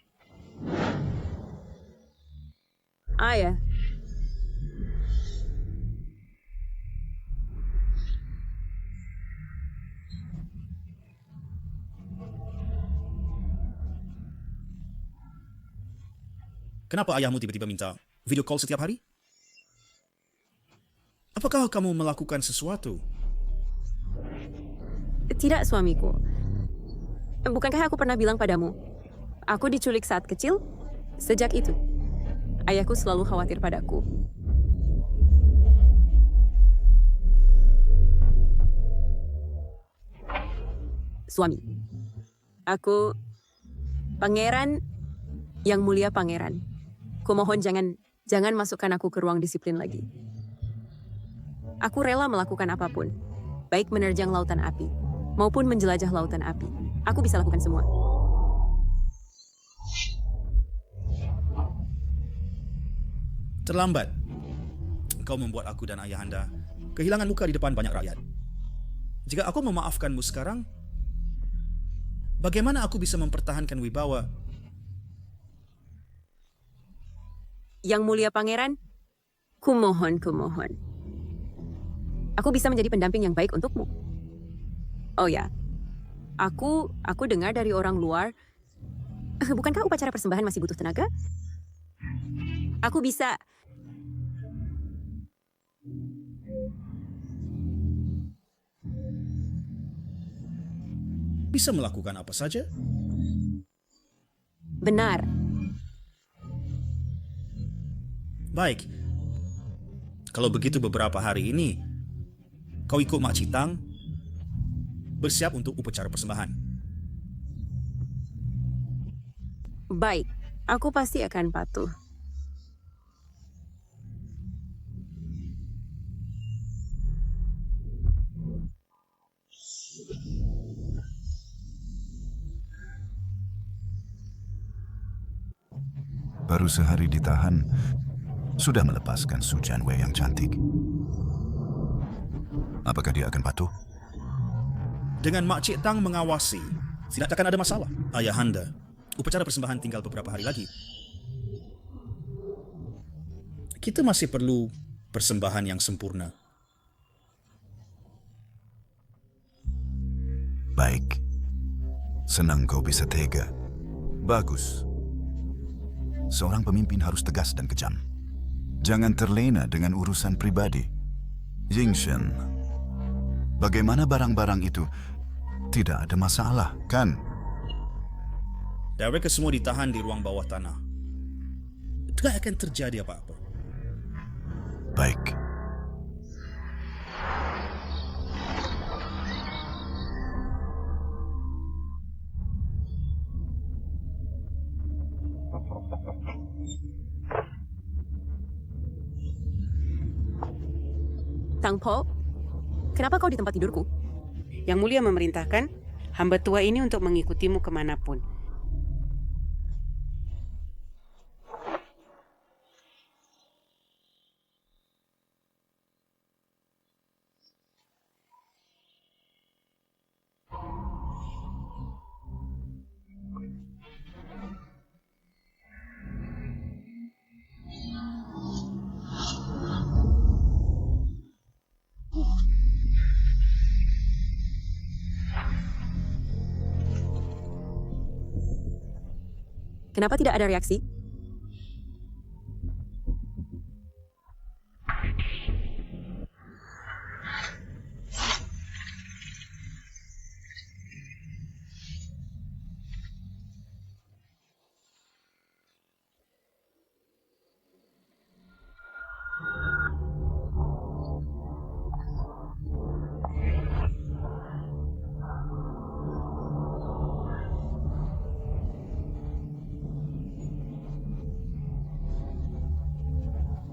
Ayah. Kenapa ayahmu tiba-tiba minta video call setiap hari? Apakah kamu melakukan sesuatu? Tidak, suamiku. Bukankah aku pernah bilang padamu? Aku diculik saat kecil. Sejak itu, ayahku selalu khawatir padaku. Suami. Aku pangeran yang mulia pangeran. Kumohon jangan masukkan aku ke ruang disiplin lagi. Aku rela melakukan apapun, baik menerjang lautan api, maupun menjelajah lautan api. Aku bisa lakukan semua. Terlambat. Engkau membuat aku dan ayahanda kehilangan muka di depan banyak rakyat. Jika aku memaafkanmu sekarang, bagaimana aku bisa mempertahankan wibawa? Yang mulia pangeran, kumohon. Aku bisa menjadi pendamping yang baik untukmu. Oh ya, aku dengar dari orang luar, bukankah upacara persembahan masih butuh tenaga? Aku bisa... bisa melakukan apa saja? Benar. Baik. Kalau begitu beberapa hari ini, kau ikut Mak Citang, bersiap untuk upacara persembahan. Baik, aku pasti akan patuh. Baru sehari ditahan, sudah melepaskan Su Jianwei yang cantik. Apakah dia akan patuh? Dengan Mak Cik Tang mengawasi, tidak akan ada masalah. Ayahanda, upacara persembahan tinggal beberapa hari lagi. Kita masih perlu persembahan yang sempurna. Baik. Senang kau bisa tega. Bagus. Seorang pemimpin harus tegas dan kejam. Jangan terlena dengan urusan pribadi. Yingshen, bagaimana barang-barang itu? Tidak ada masalah, kan? Mereka semua ditahan di ruang bawah tanah. Tidak akan terjadi apa-apa. Baik. Tang Po, kenapa kau di tempat tidurku? Yang Mulia memerintahkan hamba tua ini untuk mengikutimu kemanapun. Kenapa tidak ada reaksi?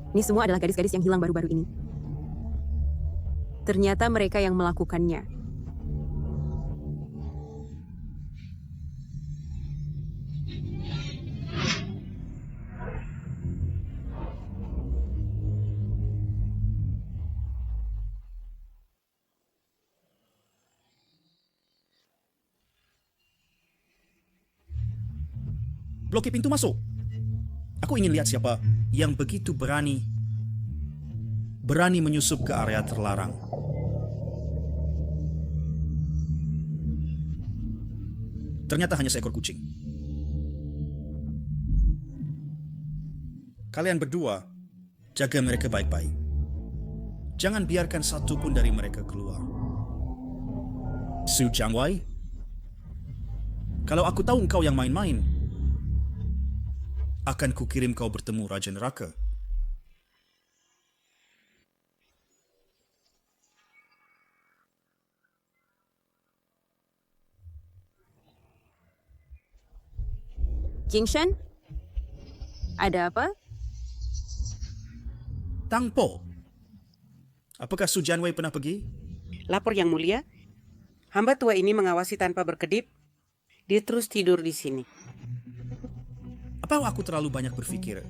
Ini semua adalah gadis-gadis yang hilang baru-baru ini. Ternyata mereka yang melakukannya. Blokir pintu masuk. Aku ingin lihat siapa yang begitu berani menyusup ke area terlarang. Ternyata hanya seekor kucing. Kalian berdua, jaga mereka baik-baik. Jangan biarkan satu pun dari mereka keluar. Su Jianwei, kalau aku tahu engkau yang main-main, akan kukirim kau bertemu Raja Neraka. Jingshen? Ada apa? Tang Po, apakah Su Jianwei pernah pergi? Lapor Yang Mulia, hamba tua ini mengawasi tanpa berkedip. Dia terus tidur di sini. Apa aku terlalu banyak berpikir?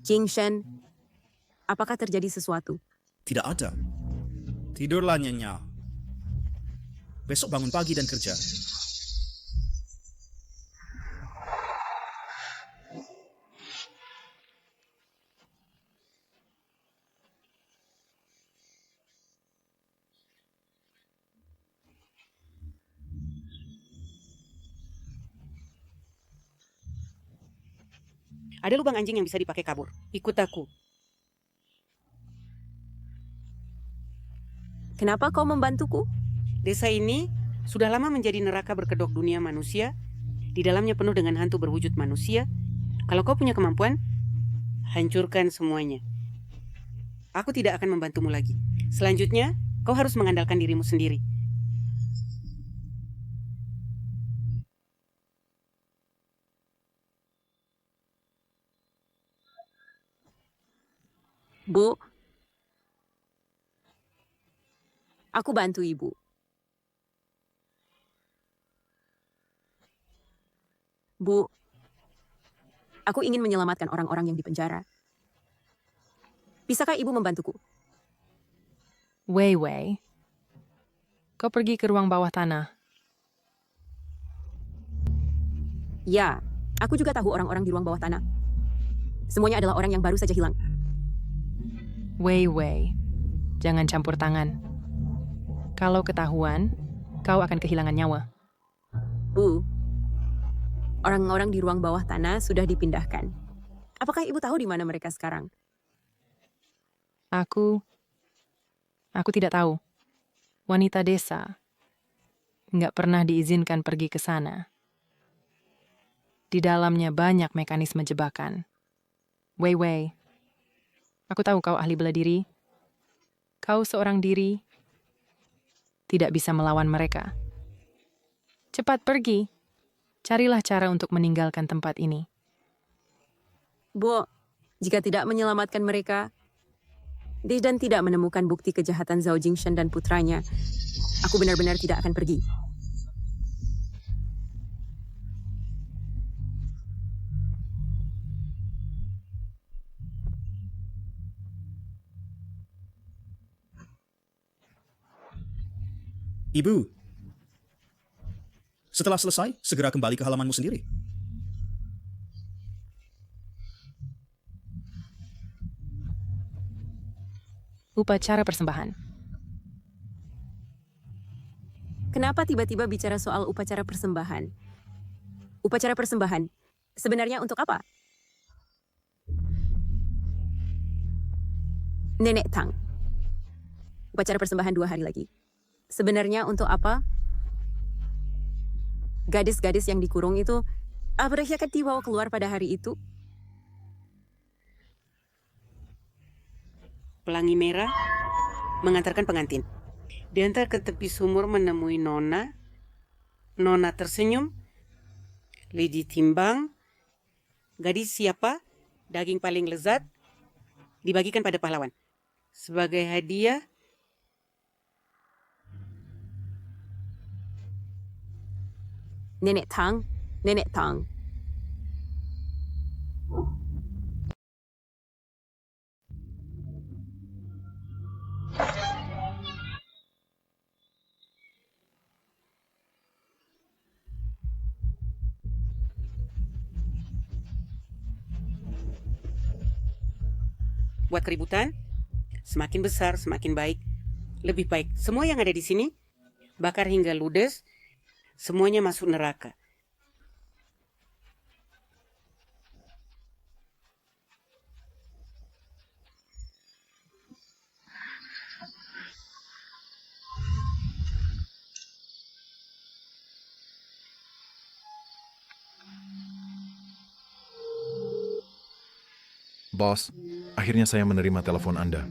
Jingshen, apakah terjadi sesuatu? Tidak ada. Tidurlah Nyonya. Besok bangun pagi dan kerja. Ada lubang anjing yang bisa dipakai kabur. Ikut aku. Kenapa kau membantuku? Desa ini sudah lama menjadi neraka berkedok dunia manusia. Di dalamnya penuh dengan hantu berwujud manusia. Kalau kau punya kemampuan, hancurkan semuanya. Aku tidak akan membantumu lagi. Selanjutnya, kau harus mengandalkan dirimu sendiri. Bu, aku bantu ibu. Bu, aku ingin menyelamatkan orang-orang yang di penjara. Bisakah ibu membantuku? Wei Wei, kau pergi ke ruang bawah tanah. Ya, aku juga tahu orang-orang di ruang bawah tanah. Semuanya adalah orang yang baru saja hilang. Wei Wei, jangan campur tangan. Kalau ketahuan, kau akan kehilangan nyawa. Bu, orang-orang di ruang bawah tanah sudah dipindahkan. Apakah ibu tahu di mana mereka sekarang? Aku tidak tahu. Wanita desa nggak pernah diizinkan pergi ke sana. Di dalamnya banyak mekanisme jebakan. Wei Wei, aku tahu kau ahli bela diri. Kau seorang diri, tidak bisa melawan mereka. Cepat pergi. Carilah cara untuk meninggalkan tempat ini. Bu, jika tidak menyelamatkan mereka, dan tidak menemukan bukti kejahatan Zhao Jingshan dan putranya, aku benar-benar tidak akan pergi. Ibu, setelah selesai, segera kembali ke halamanmu sendiri. Upacara persembahan. Kenapa tiba-tiba bicara soal upacara persembahan? Upacara persembahan, sebenarnya untuk apa? Nenek Tang. Upacara persembahan 2 hari lagi. Sebenarnya untuk apa? Gadis-gadis yang dikurung itu, mereka akan dibawa keluar pada hari itu? Pelangi merah mengantarkan pengantin. Diantar ke tepi sumur menemui Nona. Nona tersenyum. Lidi timbang. Gadis siapa? Daging paling lezat dibagikan pada pahlawan. Sebagai hadiah, Nenek Tang, Nenek Tang. buat keributan, semakin besar, semakin baik. Lebih baik, semua yang ada di sini, bakar hingga ludes, semuanya masuk neraka. Bos, akhirnya saya menerima telepon Anda.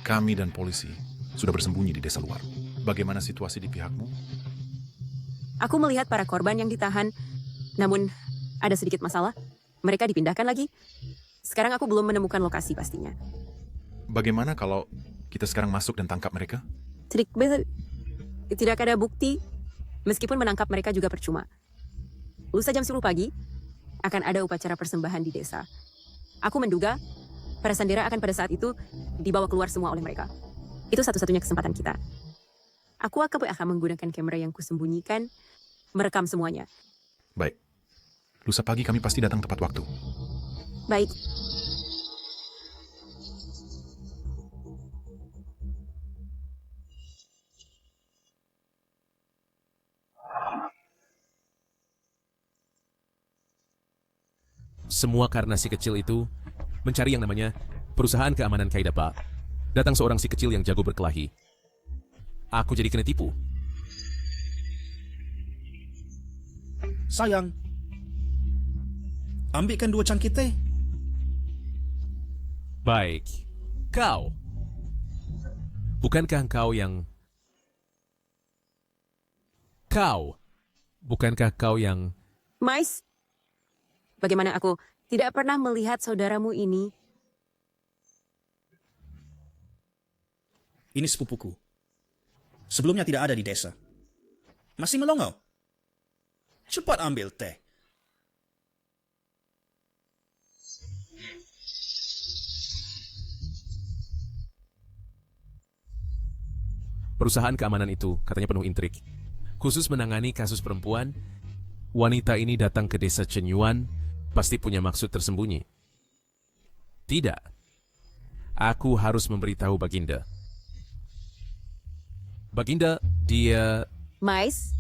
Kami dan polisi sudah bersembunyi di desa luar. Bagaimana situasi di pihakmu? Aku melihat para korban yang ditahan, namun ada sedikit masalah. Mereka dipindahkan lagi. Sekarang aku belum menemukan lokasi pastinya. Bagaimana kalau kita sekarang masuk dan tangkap mereka? Tidak ada bukti, meskipun menangkap mereka juga percuma. Lusa jam 10 pagi, akan ada upacara persembahan di desa. Aku menduga, para sandera akan pada saat itu dibawa keluar semua oleh mereka. Itu satu-satunya kesempatan kita. Aku akan menggunakan kamera yang kusembunyikan, merekam semuanya. Baik. Lusa pagi kami pasti datang tepat waktu. Baik. Semua karena si kecil itu mencari yang namanya perusahaan keamanan Kaidaba. Datang seorang si kecil yang jago berkelahi. Aku jadi kena tipu. Sayang. Ambilkan 2 cangkir teh. Baik. Kau. Bukankah kau yang... Kau. Bukankah kau yang... Mais, bagaimana aku tidak pernah melihat saudaramu ini? Ini sepupuku. Sebelumnya tidak ada di desa. Masih melongau. Cepat ambil teh. Perusahaan keamanan itu katanya penuh intrik. Khusus menangani kasus perempuan, wanita ini datang ke desa Chenyuan pasti punya maksud tersembunyi. Tidak. Aku harus memberitahu Baginda. Baginda, dia... Mais,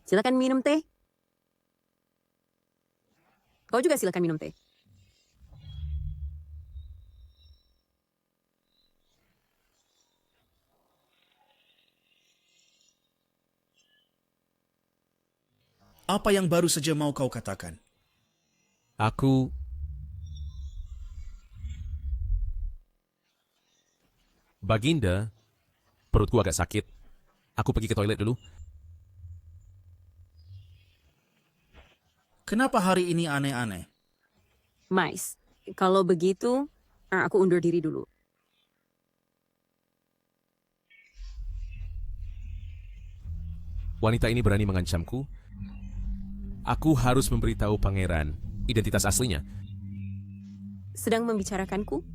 silakan minum teh. Kau juga silakan minum teh. Apa yang baru saja mau kau katakan? Aku... Baginda, perutku agak sakit. Aku pergi ke toilet dulu. Kenapa hari ini aneh-aneh? Mais, kalau begitu, aku undur diri dulu. Wanita ini berani mengancamku. Aku harus memberitahu pangeran identitas aslinya. Sedang membicarakanku?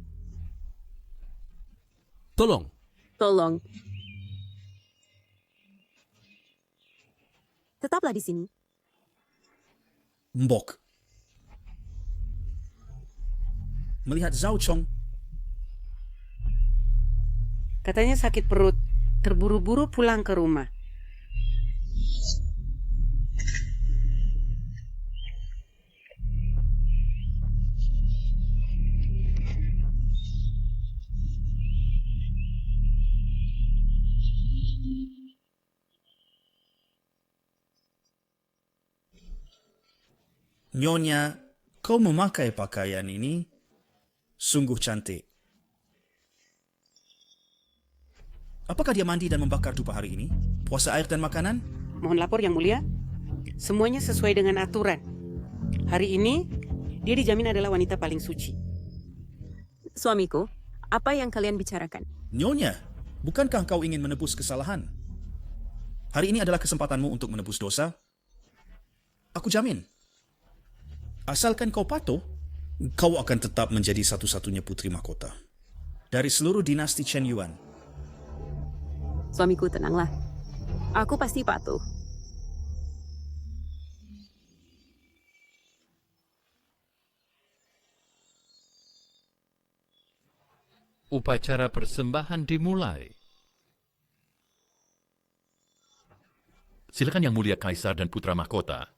Tolong. Tolong. Tetaplah di sini. Mbok. Melihat Zhao Chong. Katanya sakit perut, terburu-buru pulang ke rumah. Nyonya, kau memakai pakaian ini sungguh cantik. Apakah dia mandi dan membakar dupa hari ini? Puasa air dan makanan? Mohon lapor Yang Mulia. Semuanya sesuai dengan aturan. Hari ini, dia dijamin adalah wanita paling suci. Suamiku, apa yang kalian bicarakan? Nyonya, bukankah kau ingin menebus kesalahan? Hari ini adalah kesempatanmu untuk menebus dosa. Aku jamin. Asalkan kau patuh, kau akan tetap menjadi satu-satunya putri mahkota dari seluruh dinasti Chen Yuan. Suamiku, tenanglah. Aku pasti patuh. Upacara persembahan dimulai. Silakan Yang Mulia Kaisar dan Putra Mahkota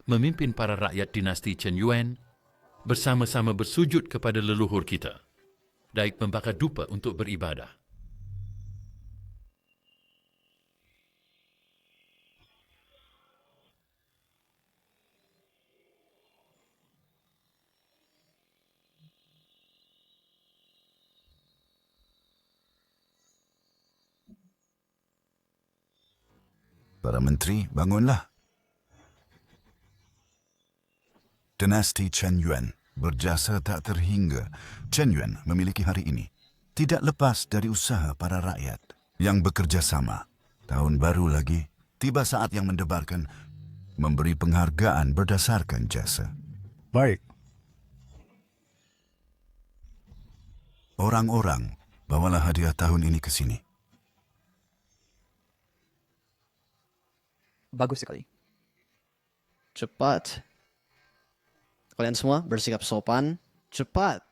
memimpin para rakyat dinasti Chen Yuan bersama-sama bersujud kepada leluhur kita, daik membakar dupa untuk beribadah. Para menteri, bangunlah. Dinasti Chen Yuan berjasa tak terhingga. Chen Yuan memiliki hari ini tidak lepas dari usaha para rakyat yang bekerja sama. Tahun baru lagi, tiba saat yang mendebarkan memberi penghargaan berdasarkan jasa. Baik. Orang-orang, bawalah hadiah tahun ini ke sini. Bagus sekali. Cepat. Kalian semua bersikap sopan. Cepat.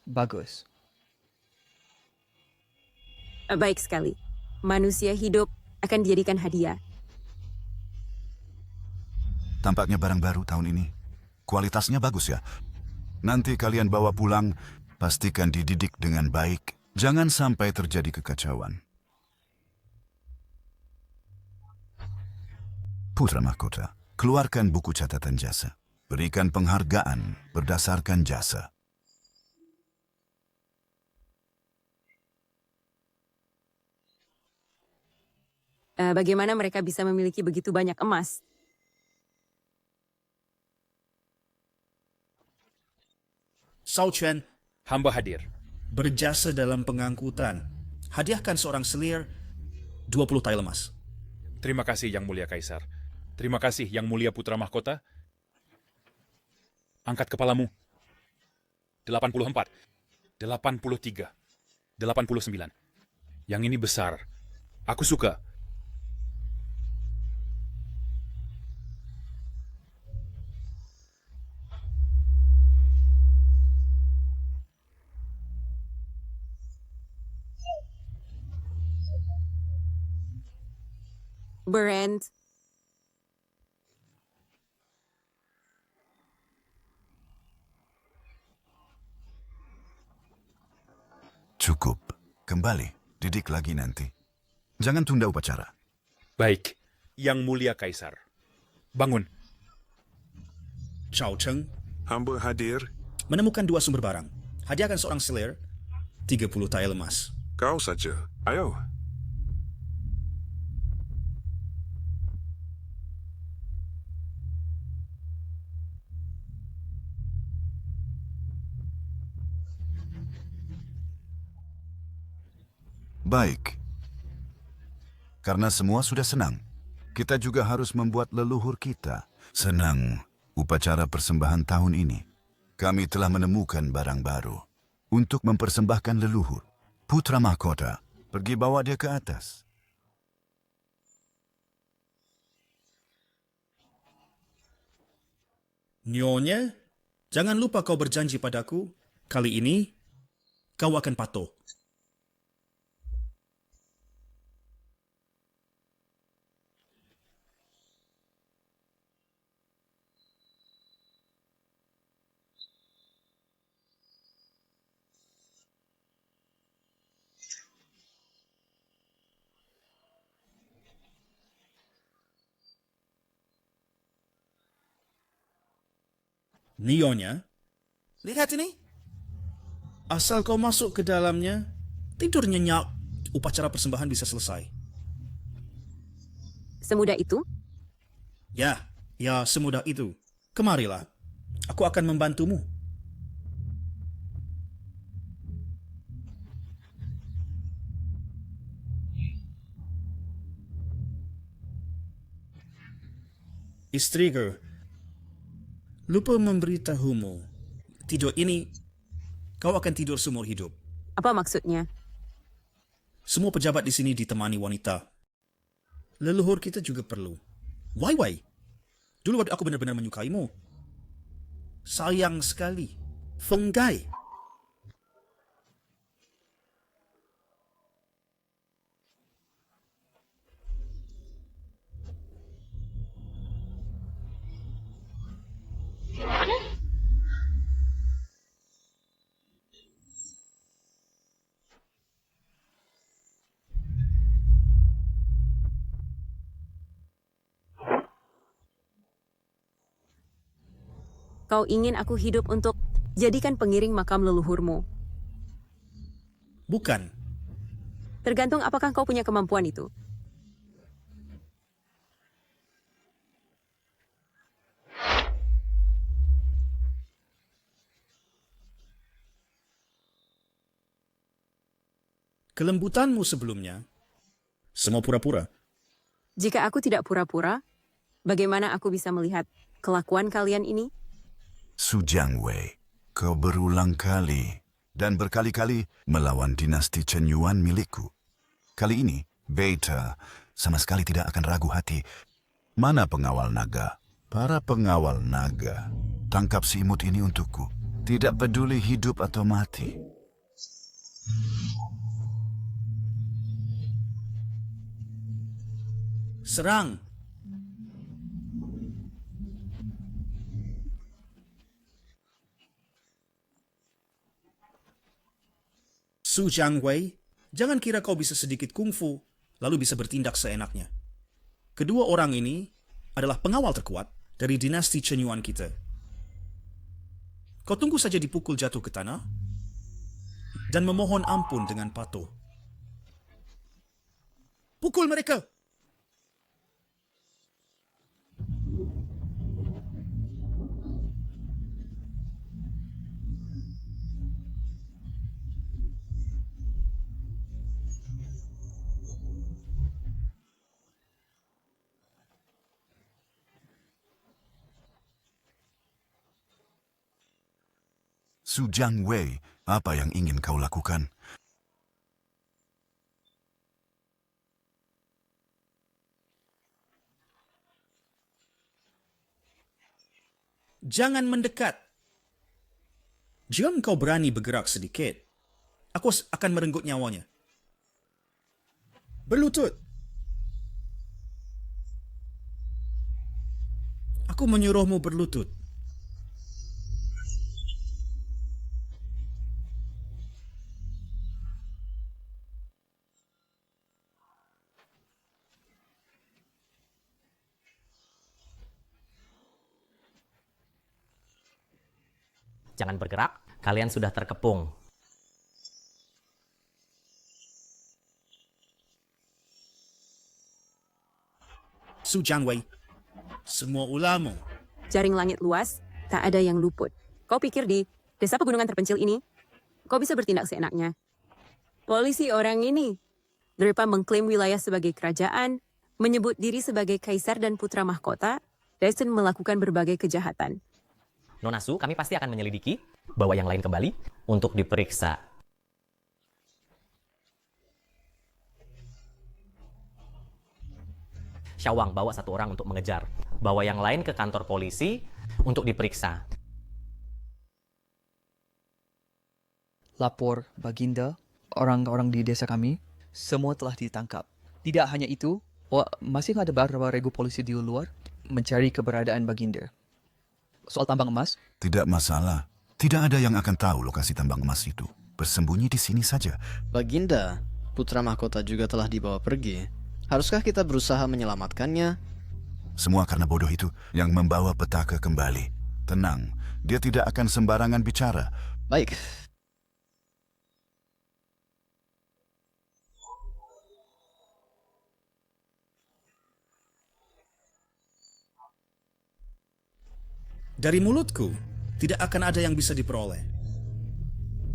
Bagus. Baik sekali. Manusia hidup akan dijadikan hadiah. Tampaknya barang baru tahun ini. Kualitasnya bagus ya. Nanti kalian bawa pulang Pastikan dididik dengan baik. Jangan sampai terjadi kekacauan. Putra Mahkota, keluarkan buku catatan jasa. Berikan penghargaan berdasarkan jasa. Bagaimana mereka bisa memiliki begitu banyak emas? Sao Chen Hamba hadir. berjasa dalam pengangkutan. Hadiahkan seorang selir 20 tile emas. Terima kasih Yang Mulia Kaisar. Terima kasih Yang Mulia Putra Mahkota. Angkat kepalamu. 84, 83, 89. Yang ini besar. Aku suka. Brand. Cukup. Kembali. Didik lagi nanti. Jangan tunda upacara. Baik. Yang Mulia Kaisar. Bangun. Chao Cheng Hamba hadir. menemukan 2 sumber barang. Hadiahkan seorang selir 30 tile emas. Kau saja. Ayo. Baik. Karena semua sudah senang, kita juga harus membuat leluhur kita senang. Upacara persembahan tahun ini, kami telah menemukan barang baru untuk mempersembahkan leluhur. Putra Mahkota, pergi bawa dia ke atas. Nyonya, jangan lupa kau berjanji padaku, kali ini kau akan patuh. Nyonya, lihat ini. Asal kau masuk ke dalamnya, tidur nyenyak, upacara persembahan bisa selesai. Semudah itu? Ya, semudah itu. Kemarilah, aku akan membantumu. Istriku, lupa memberitahumu, tidur ini kau akan tidur seumur hidup. Apa maksudnya? Semua pejabat di sini ditemani wanita. Leluhur kita juga perlu. Wai. Dulu waktu aku benar-benar menyukaimu. Sayang sekali. Fenggai. Kau ingin aku hidup untuk jadikan pengiring makam leluhurmu. Bukan. Tergantung apakah kau punya kemampuan itu. Kelembutanmu sebelumnya, semua pura-pura. Jika aku tidak pura-pura, bagaimana aku bisa melihat kelakuan kalian ini? Su Jiangwei, kau berulang kali dan berkali-kali melawan dinasti Chen Yuan milikku. Kali ini, Beta sama sekali tidak akan ragu hati. Mana pengawal naga? Para pengawal naga, tangkap si imut ini untukku. Tidak peduli hidup atau mati. Serang. Su Jiangwei, jangan kira kau bisa sedikit kungfu, lalu bisa bertindak seenaknya. Kedua orang ini adalah pengawal terkuat dari dinasti Chen Yuan kita. Kau tunggu saja dipukul jatuh ke tanah dan memohon ampun dengan patuh. Pukul mereka! Su Jiangwei, apa yang ingin kau lakukan? Jangan mendekat. Jika kau berani bergerak sedikit, aku akan merenggut nyawanya. Berlutut. Aku menyuruhmu berlutut. Jangan bergerak, kalian sudah terkepung. Su Jiangwei, semua ulama. Jaring langit luas, tak ada yang luput. Kau pikir di desa pegunungan terpencil ini, kau bisa bertindak seenaknya? Polisi orang ini, daripada mengklaim wilayah sebagai kerajaan, menyebut diri sebagai kaisar dan putra mahkota, dan melakukan berbagai kejahatan. Nona Su, kami pasti akan menyelidiki, bawa yang lain kembali untuk diperiksa. Syawang, bawa satu orang untuk mengejar. Bawa yang lain ke kantor polisi untuk diperiksa. Lapor Baginda, orang-orang di desa kami, semua telah ditangkap. Tidak hanya itu, masih ada beberapa regu polisi di luar mencari keberadaan Baginda. Soal tambang emas? Tidak masalah. Tidak ada yang akan tahu lokasi tambang emas itu. Bersembunyi di sini saja. Baginda, putra mahkota juga telah dibawa pergi. Haruskah kita berusaha menyelamatkannya? Semua karena bodoh itu yang membawa petaka kembali. Tenang, dia tidak akan sembarangan bicara. Baik. Dari mulutku, tidak akan ada yang bisa diperoleh.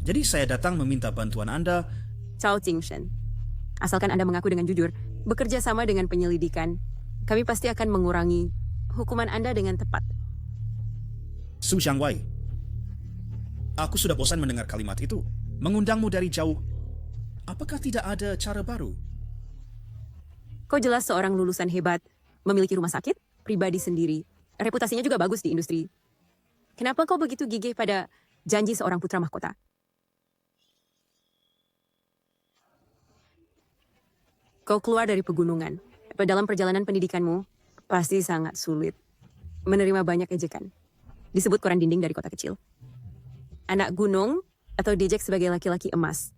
Jadi saya datang meminta bantuan Anda. Cao Jingshen, asalkan Anda mengaku dengan jujur, bekerja sama dengan penyelidikan, kami pasti akan mengurangi hukuman Anda dengan tepat. Su Jiangwei, aku sudah bosan mendengar kalimat itu. Mengundangmu dari jauh. Apakah tidak ada cara baru? Kau jelas seorang lulusan hebat, memiliki rumah sakit, pribadi sendiri. Reputasinya juga bagus di industri. Kenapa kau begitu gigih pada janji seorang putra mahkota? Kau keluar dari pegunungan. Dalam perjalanan pendidikanmu, pasti sangat sulit. Menerima banyak ejekan. Disebut koran dinding dari kota kecil. Anak gunung atau diejek sebagai laki-laki emas.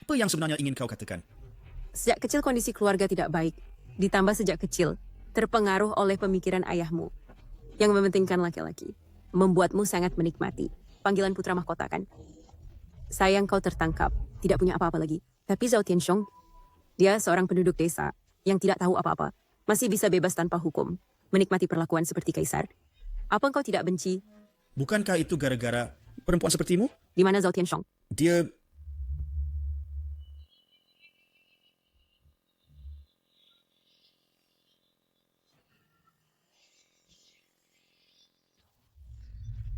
Apa yang sebenarnya ingin kau katakan? Sejak kecil kondisi keluarga tidak baik. Ditambah sejak kecil, terpengaruh oleh pemikiran ayahmu yang mementingkan laki-laki. Membuatmu sangat menikmati panggilan putra mahkota, kan? Sayang kau tertangkap, tidak punya apa-apa lagi. Tapi Zhao Tianxiong, dia seorang penduduk desa yang tidak tahu apa-apa. Masih bisa bebas tanpa hukum, menikmati perlakuan seperti kaisar. Apa engkau tidak benci? Bukankah itu gara-gara perempuan sepertimu? Di mana Zhao Tianxiong? Dia...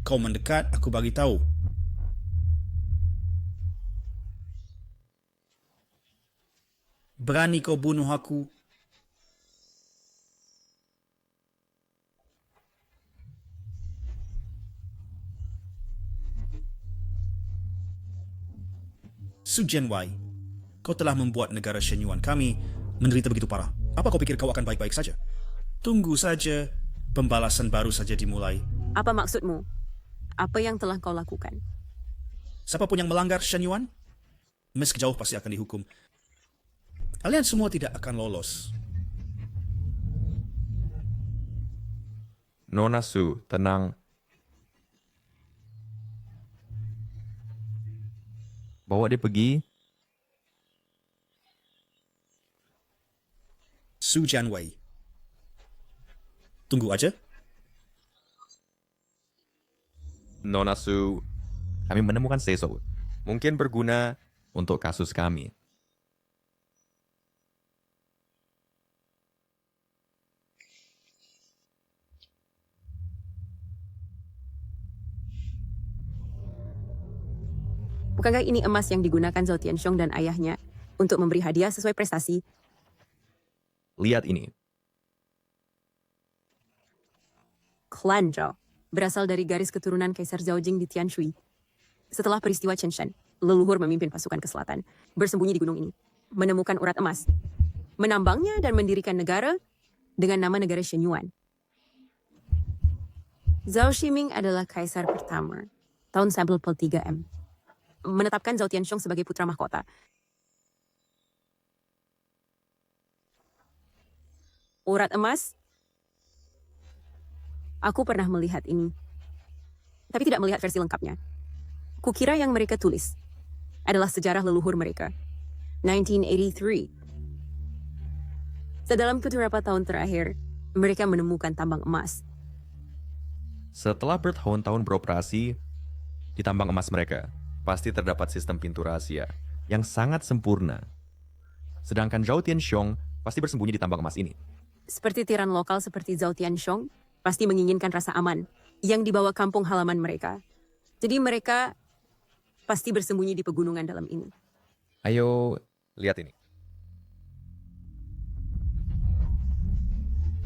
Kau mendekat, aku bagi tahu. Berani kau bunuh aku? Su Jianwei, kau telah membuat negara Shenyuan kami menderita begitu parah. Apa kau pikir kau akan baik-baik saja? Tunggu saja, pembalasan baru saja dimulai. Apa maksudmu? Apa yang telah kau lakukan? Siapapun yang melanggar Shen Yuan, meski jauh pasti akan dihukum. Kalian semua tidak akan lolos. Nona Su, tenang. Bawa dia pergi. Su Jianwei. Tunggu aja. Nona Su, kami menemukan Seiso. Mungkin berguna untuk kasus kami. Bukankah ini emas yang digunakan Zhao Tianxiong dan ayahnya untuk memberi hadiah sesuai prestasi? Lihat ini. Klan Zhao berasal dari garis keturunan Kaisar Zhaojing di Tianshui. Setelah peristiwa Chenshan, leluhur memimpin pasukan ke selatan, bersembunyi di gunung ini, menemukan urat emas, menambangnya dan mendirikan negara dengan nama negara Shen Yuan. Zhao Ximing adalah kaisar pertama, tahun 93M. Menetapkan Zhao Tianxiong sebagai putra mahkota. Urat emas? Aku pernah melihat ini, tapi tidak melihat versi lengkapnya. Kukira yang mereka tulis adalah sejarah leluhur mereka. 1983. Sedalam beberapa tahun terakhir, mereka menemukan tambang emas. Setelah bertahun-tahun beroperasi di tambang emas mereka, pasti terdapat sistem pintu rahasia yang sangat sempurna. Sedangkan Zhao Tianxiong pasti bersembunyi di tambang emas ini. Seperti tiran lokal seperti Zhao Tianxiong, pasti menginginkan rasa aman yang dibawa kampung halaman mereka. Jadi mereka pasti bersembunyi di pegunungan dalam ini. Ayo, lihat ini.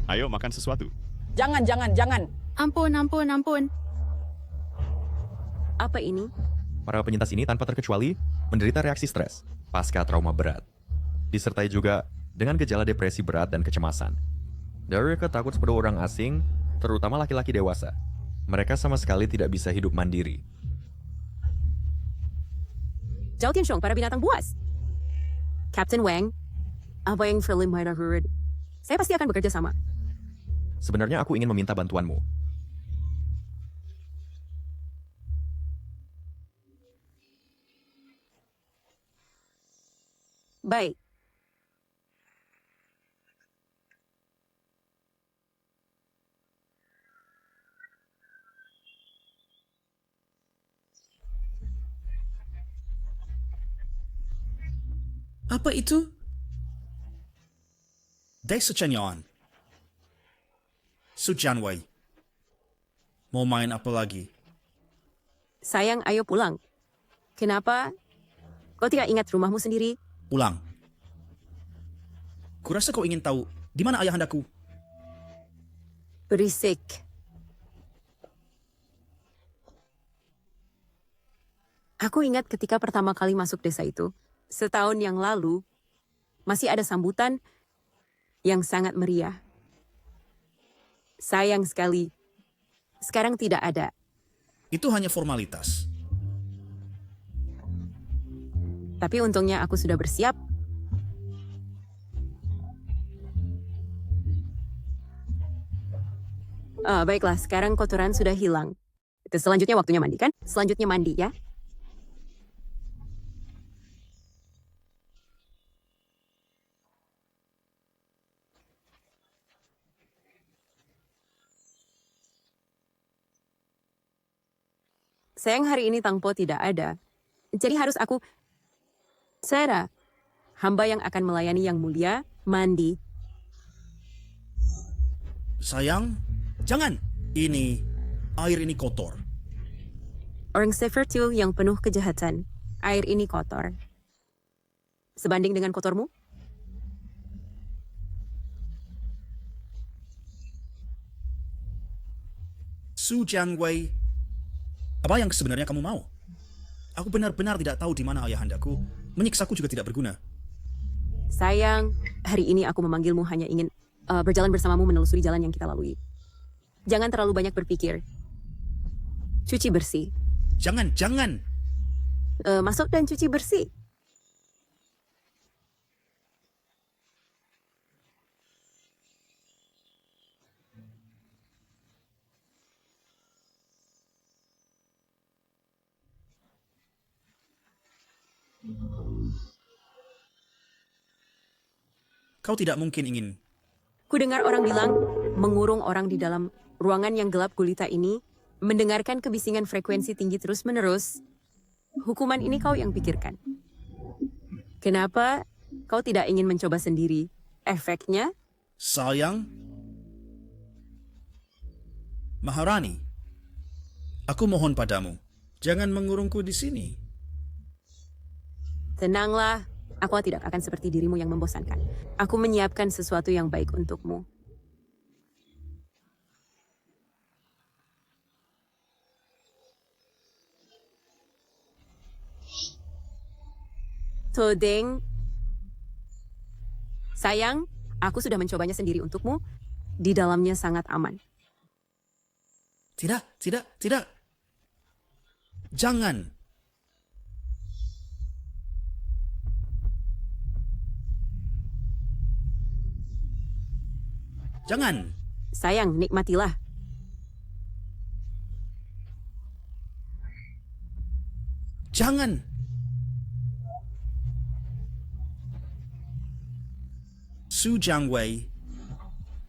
Ayo makan sesuatu. Jangan, jangan, jangan. Ampun, ampun, ampun. Apa ini? Para penyintas ini tanpa terkecuali menderita reaksi stres pasca trauma berat. Disertai juga dengan gejala depresi berat dan kecemasan. Mereka takut pada orang asing, terutama laki-laki dewasa. Mereka sama sekali tidak bisa hidup mandiri. Zhao Tianxiong, para binatang buas. Captain Wang, apa yang film Maida Hurud? Saya pasti akan bekerja sama. Sebenarnya aku ingin meminta bantuanmu. Baik. Apa itu? Desa Chenyan. Su Jianwei. Mau main apa lagi? Sayang, ayo pulang. Kenapa? Kau tidak ingat rumahmu sendiri? Pulang. Kurasa kau ingin tahu di mana ayahandaku? Berisik. Aku ingat ketika pertama kali masuk desa itu, setahun yang lalu, masih ada sambutan yang sangat meriah. Sayang sekali, sekarang tidak ada. Itu hanya formalitas. Tapi untungnya aku sudah bersiap. Baiklah, sekarang kotoran sudah hilang. Selanjutnya waktunya mandi, kan? Selanjutnya mandi, ya. Sayang hari ini Tang Po tidak ada. Jadi harus aku... Sarah, hamba yang akan melayani yang mulia, mandi. Sayang, jangan. Air ini kotor. Orang seperti yang penuh kejahatan. Air ini kotor. Sebanding dengan kotormu? Su Jianwei, apa yang sebenarnya kamu mau? Aku benar-benar tidak tahu di mana ayahandaku. Menyiksaku juga tidak berguna. Sayang, hari ini aku memanggilmu hanya ingin berjalan bersamamu menelusuri jalan yang kita lalui. Jangan terlalu banyak berpikir. Cuci bersih. Jangan, jangan. Masuk dan cuci bersih. Kau tidak mungkin ingin. Ku dengar orang bilang, mengurung orang di dalam ruangan yang gelap gulita ini, mendengarkan kebisingan frekuensi tinggi terus-menerus. Hukuman ini kau yang pikirkan. Kenapa kau tidak ingin mencoba sendiri? Efeknya? Sayang, Maharani, aku mohon padamu, jangan mengurungku di sini. Tenanglah, aku tidak akan seperti dirimu yang membosankan. Aku menyiapkan sesuatu yang baik untukmu. Todeng, sayang, aku sudah mencobanya sendiri untukmu. Di dalamnya sangat aman. Tidak, tidak, tidak. Jangan. Jangan. Sayang, nikmatilah. Jangan. Su Jiangwei,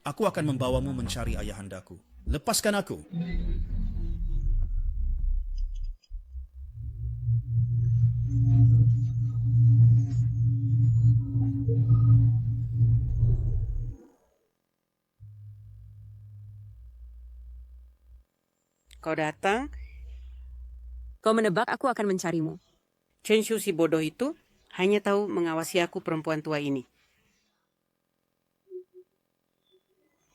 aku akan membawamu mencari ayahandaku. Lepaskan aku. Kau datang, Kau menebak aku akan mencarimu. Chen Shu si bodoh itu hanya tahu mengawasi aku perempuan tua ini.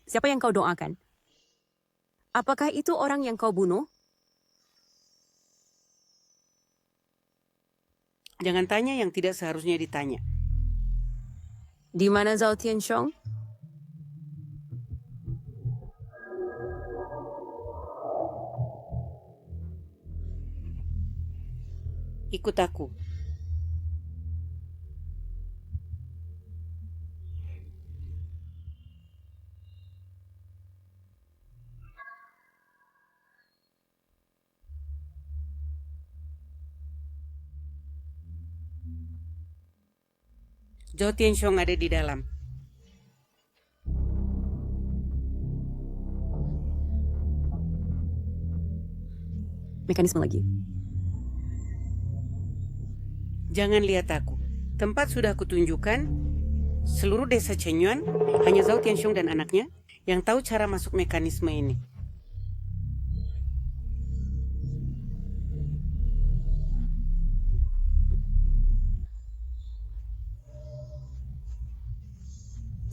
Siapa yang kau doakan? Apakah itu orang yang kau bunuh? Jangan tanya yang tidak seharusnya ditanya. Di mana Zhao Tianxiong? Ikut aku. Zhao Tianxiong ada di dalam. Mekanisme lagi. Jangan lihat aku. Tempat sudah kutunjukkan. Seluruh desa Chenyuan hanya Zhao Tianxiong dan anaknya yang tahu cara masuk mekanisme ini.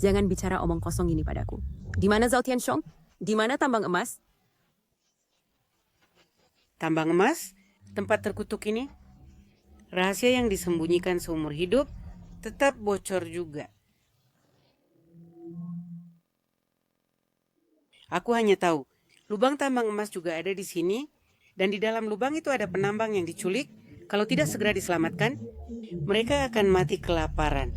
Jangan bicara omong kosong ini padaku. Di mana Zhao Tianxiong? Di mana tambang emas? Tambang emas, tempat terkutuk ini, rahasia yang disembunyikan seumur hidup tetap bocor juga. Aku hanya tahu, lubang tambang emas juga ada di sini, dan di dalam lubang itu ada penambang yang diculik. Kalau tidak segera diselamatkan, mereka akan mati kelaparan.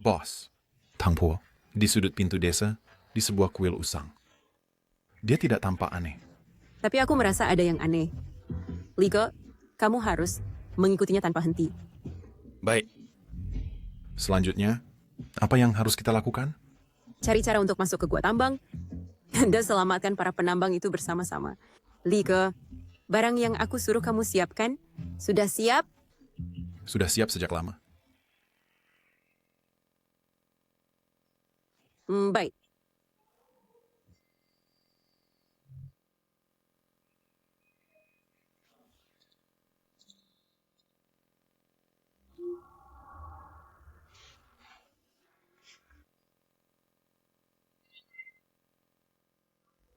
Bos, Tang Po, di sudut pintu desa, di sebuah kuil usang. Dia tidak tampak aneh. Tapi aku merasa ada yang aneh. Liko, kamu harus mengikutinya tanpa henti. Baik. Selanjutnya, apa yang harus kita lakukan? Cari cara untuk masuk ke gua tambang dan selamatkan para penambang itu bersama-sama. Liko, barang yang aku suruh kamu siapkan, sudah siap? Sudah siap sejak lama. Baik.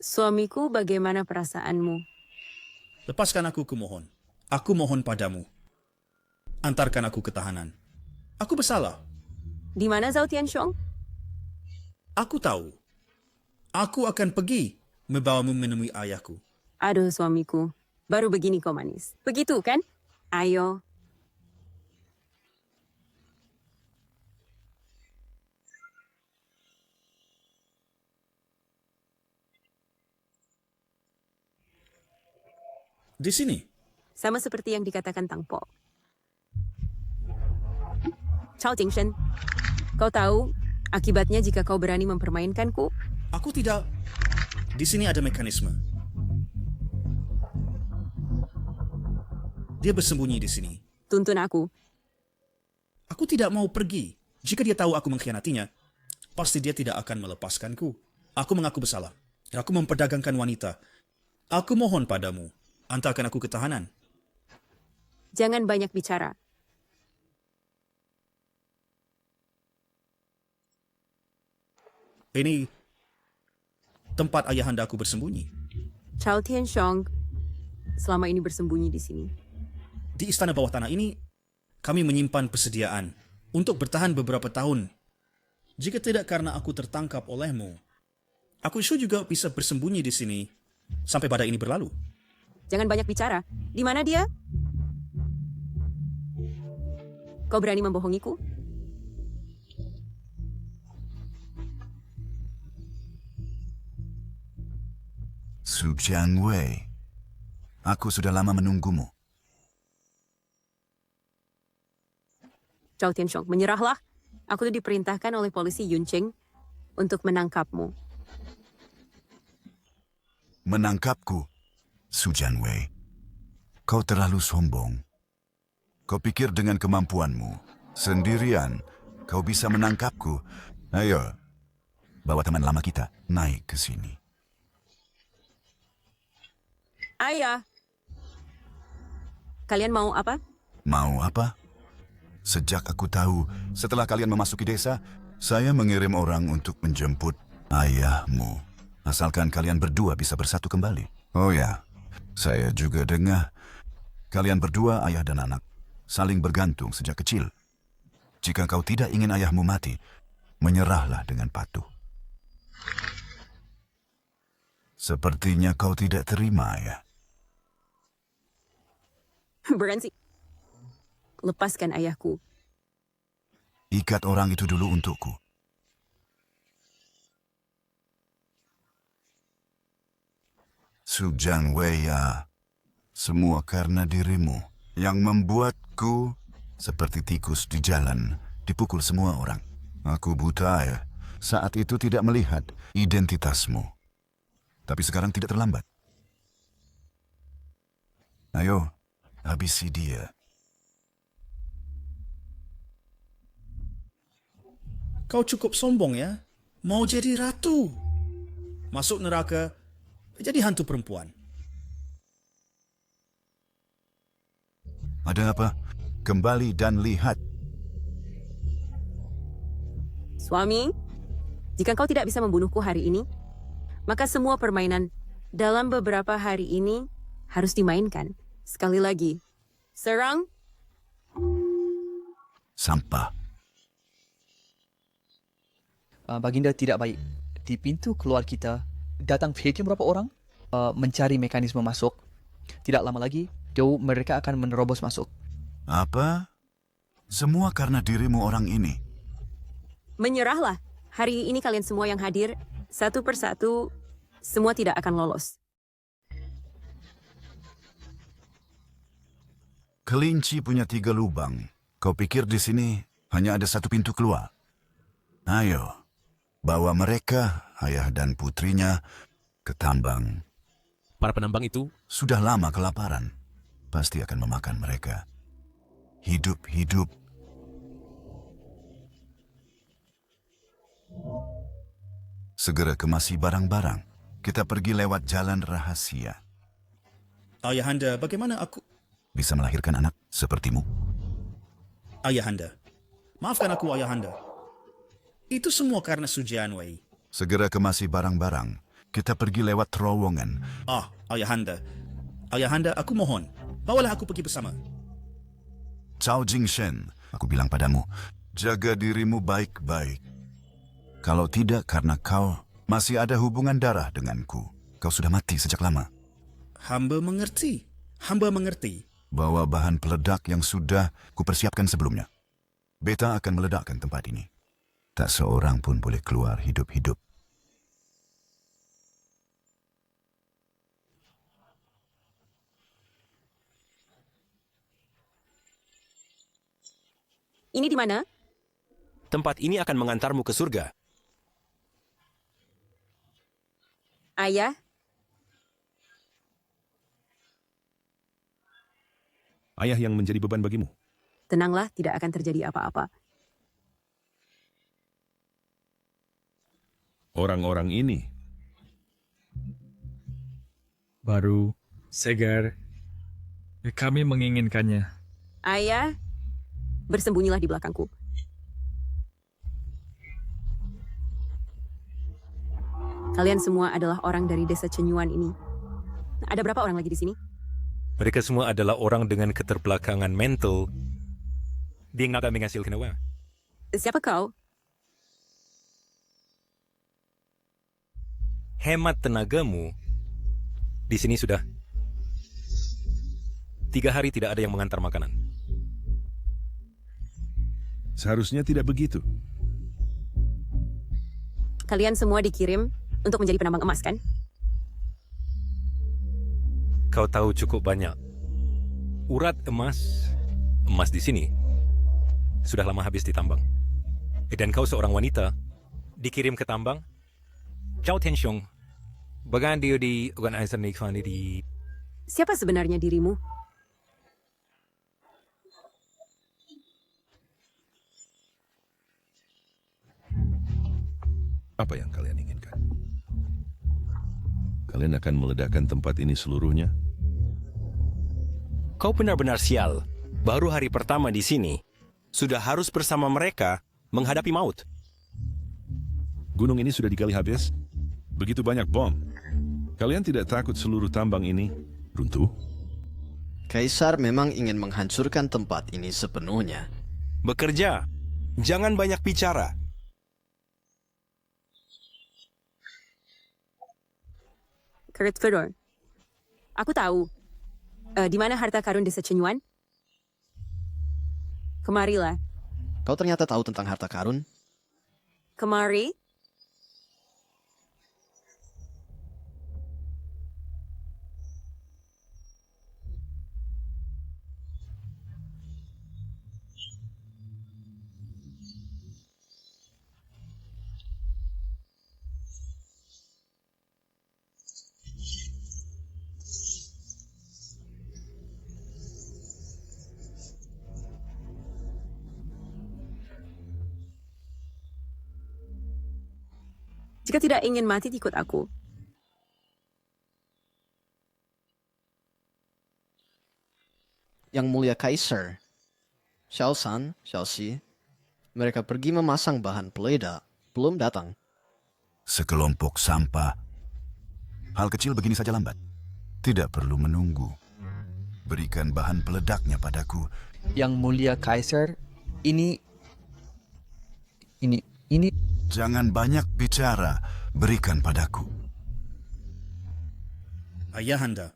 Suamiku, bagaimana perasaanmu? Lepaskan aku, kumohon. Aku mohon padamu. Antarkan aku ke tahanan. Aku bersalah. Di mana Zhao Tianxiong? Aku tahu. Aku akan pergi membawamu menemui ayahku. Aduh, suamiku. Baru begini kau manis. Begitu kan? Ayo. Di sini. Sama seperti yang dikatakan Tang Po. Chao Jingshen, kau tahu akibatnya jika kau berani mempermainkanku? Aku tidak. Di sini ada mekanisme. Dia bersembunyi di sini. Tuntun aku. Aku tidak mau pergi. Jika dia tahu aku mengkhianatinya, pasti dia tidak akan melepaskanku. Aku mengaku bersalah. Aku memperdagangkan wanita. Aku mohon padamu, antarkan aku ke tahanan. Jangan banyak bicara. Ini tempat ayahanda aku bersembunyi. Chao Tianxiong selama ini bersembunyi di sini. Di istana bawah tanah ini, kami menyimpan persediaan untuk bertahan beberapa tahun. Jika tidak karena aku tertangkap olehmu, aku juga bisa bersembunyi di sini sampai badai ini berlalu. Jangan banyak bicara. Di mana dia? Kau berani membohongiku? Su Jiangwei, aku sudah lama menunggumu. Chao Tianxiong, menyerahlah. Aku diperintahkan oleh polisi Yuncheng untuk menangkapmu. Menangkapku, Su Jiangwei. Kau terlalu sombong. Kau pikir dengan kemampuanmu, sendirian, kau bisa menangkapku. Ayo, bawa teman lama kita naik ke sini. Ayah. Kalian mau apa? Mau apa? Sejak aku tahu, setelah kalian memasuki desa, saya mengirim orang untuk menjemput ayahmu. Asalkan kalian berdua bisa bersatu kembali. Oh ya, saya juga dengar kalian berdua ayah dan anak saling bergantung sejak kecil. Jika kau tidak ingin ayahmu mati, menyerahlah dengan patuh. Sepertinya kau tidak terima, ya? Berhenti. Lepaskan ayahku. Ikat orang itu dulu untukku. Su Jiangwei, ya, semua karena dirimu yang membuatku seperti tikus di jalan, dipukul semua orang. Aku buta, ya, saat itu tidak melihat identitasmu. Tapi sekarang tidak terlambat. Ayo, habisi dia. Kau cukup sombong, ya? Mau jadi ratu. Masuk neraka, jadi hantu perempuan. Ada apa? Kembali dan lihat. Suami, jika kau tidak bisa membunuhku hari ini, maka semua permainan dalam beberapa hari ini harus dimainkan. Sekali lagi, serang. Sampah. Baginda tidak baik. Di pintu keluar kita, datang fikir berapa orang mencari mekanisme masuk. Tidak lama lagi, mereka akan menerobos masuk. Apa? Semua karena dirimu orang ini. Menyerahlah. Hari ini kalian semua yang hadir, satu persatu, semua tidak akan lolos. Kelinci punya 3 lubang. Kau pikir di sini hanya ada satu pintu keluar? Ayo, bawa mereka, ayah dan putrinya, ke tambang. Para penambang itu sudah lama kelaparan. Pasti akan memakan mereka. Hidup-hidup. Segera kemasi barang-barang. Kita pergi lewat jalan rahasia. Ayahanda, bagaimana aku... Bisa melahirkan anak sepertimu? Ayahanda. Maafkan aku, Ayahanda. Itu semua karena Su Jiangwei. Segera kemasi barang-barang. Kita pergi lewat terowongan. Ayahanda. Ayahanda, aku mohon. Bawalah aku pergi bersama. Cao Jingshen, aku bilang padamu, jaga dirimu baik-baik. Kalau tidak karena kau masih ada hubungan darah denganku. Kau sudah mati sejak lama. Hamba mengerti. Hamba mengerti. Bawa bahan peledak yang sudah kupersiapkan sebelumnya. Beta akan meledakkan tempat ini. Tak seorang pun boleh keluar hidup-hidup. Ini di mana? Tempat ini akan mengantarmu ke surga. Ayah? Ayah yang menjadi beban bagimu. Tenanglah, tidak akan terjadi apa-apa. Orang-orang ini baru, segar. Kami menginginkannya. Ayah, bersembunyilah di belakangku. Kalian semua adalah orang dari desa Chenyuan ini. Ada berapa orang lagi di sini? Mereka semua adalah orang dengan keterbelakangan mental. Dia nggak akan menghasilkan uang. Siapa kau? Hemat tenagamu. Di sini sudah 3 hari tidak ada yang mengantar makanan. Seharusnya tidak begitu. Kalian semua dikirim untuk menjadi penambang emas, kan? Kau tahu cukup banyak. Urat emas di sini sudah lama habis ditambang. Dan kau seorang wanita dikirim ke tambang. Zhao Tianxiong, bagan dia di organisasi di. Siapa sebenarnya dirimu? Apa yang kalian inginkan? Kalian akan meledakkan tempat ini seluruhnya? Kau benar-benar sial. Baru hari pertama di sini, sudah harus bersama mereka menghadapi maut. Gunung ini sudah digali habis? Begitu banyak bom. Kalian tidak takut seluruh tambang ini runtuh? Kaisar memang ingin menghancurkan tempat ini sepenuhnya. Bekerja. Jangan banyak bicara. Kurt Fedor. Aku tahu. Di mana harta karun desa Chenyuan? Kemarilah. Kau ternyata tahu tentang harta karun? Kemari. Jika tidak ingin mati, ikut aku. Yang mulia Kaisar, Xiaosan, Xiaoxi, mereka pergi memasang bahan peledak, belum datang. Sekelompok sampah. Hal kecil begini saja lambat. Tidak perlu menunggu. Berikan bahan peledaknya padaku. Yang mulia Kaisar, ini... Jangan banyak bicara. Berikan padaku. Ayahanda.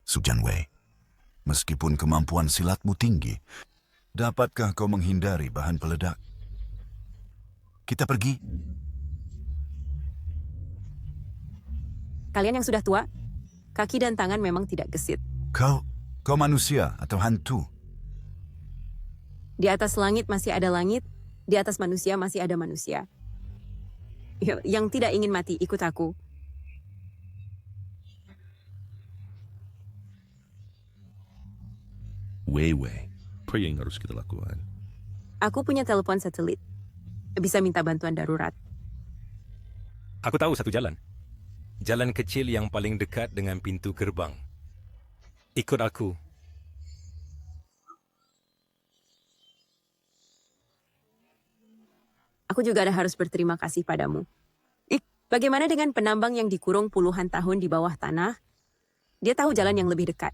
Su Jianwei, meskipun kemampuan silatmu tinggi, dapatkah kau menghindari bahan peledak? Kita pergi. Kalian yang sudah tua, kaki dan tangan memang tidak gesit. Kau manusia atau hantu? Di atas langit masih ada langit, di atas manusia masih ada manusia. Yang tidak ingin mati, ikut aku. Wei Wei, Apa yang harus kita lakukan? Aku punya telepon satelit. Bisa minta bantuan darurat. Aku tahu satu jalan. Jalan kecil yang paling dekat dengan pintu gerbang. Ikut aku. Aku juga harus berterima kasih padamu. Bagaimana dengan penambang yang dikurung puluhan tahun di bawah tanah? Dia tahu jalan yang lebih dekat.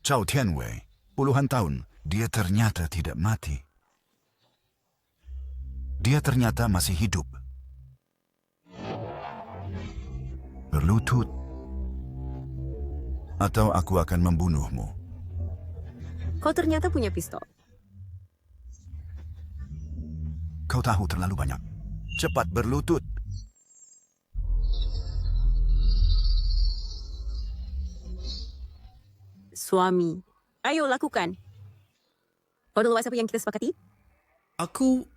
Zhao Tianwei, puluhan tahun, dia ternyata tidak mati. Dia ternyata masih hidup. Berlutut. Atau aku akan membunuhmu. Kau ternyata punya pistol. Kau tahu terlalu banyak. Cepat berlutut. Suami. Ayo lakukan. Kau udah luas apa yang kita sepakati? Aku...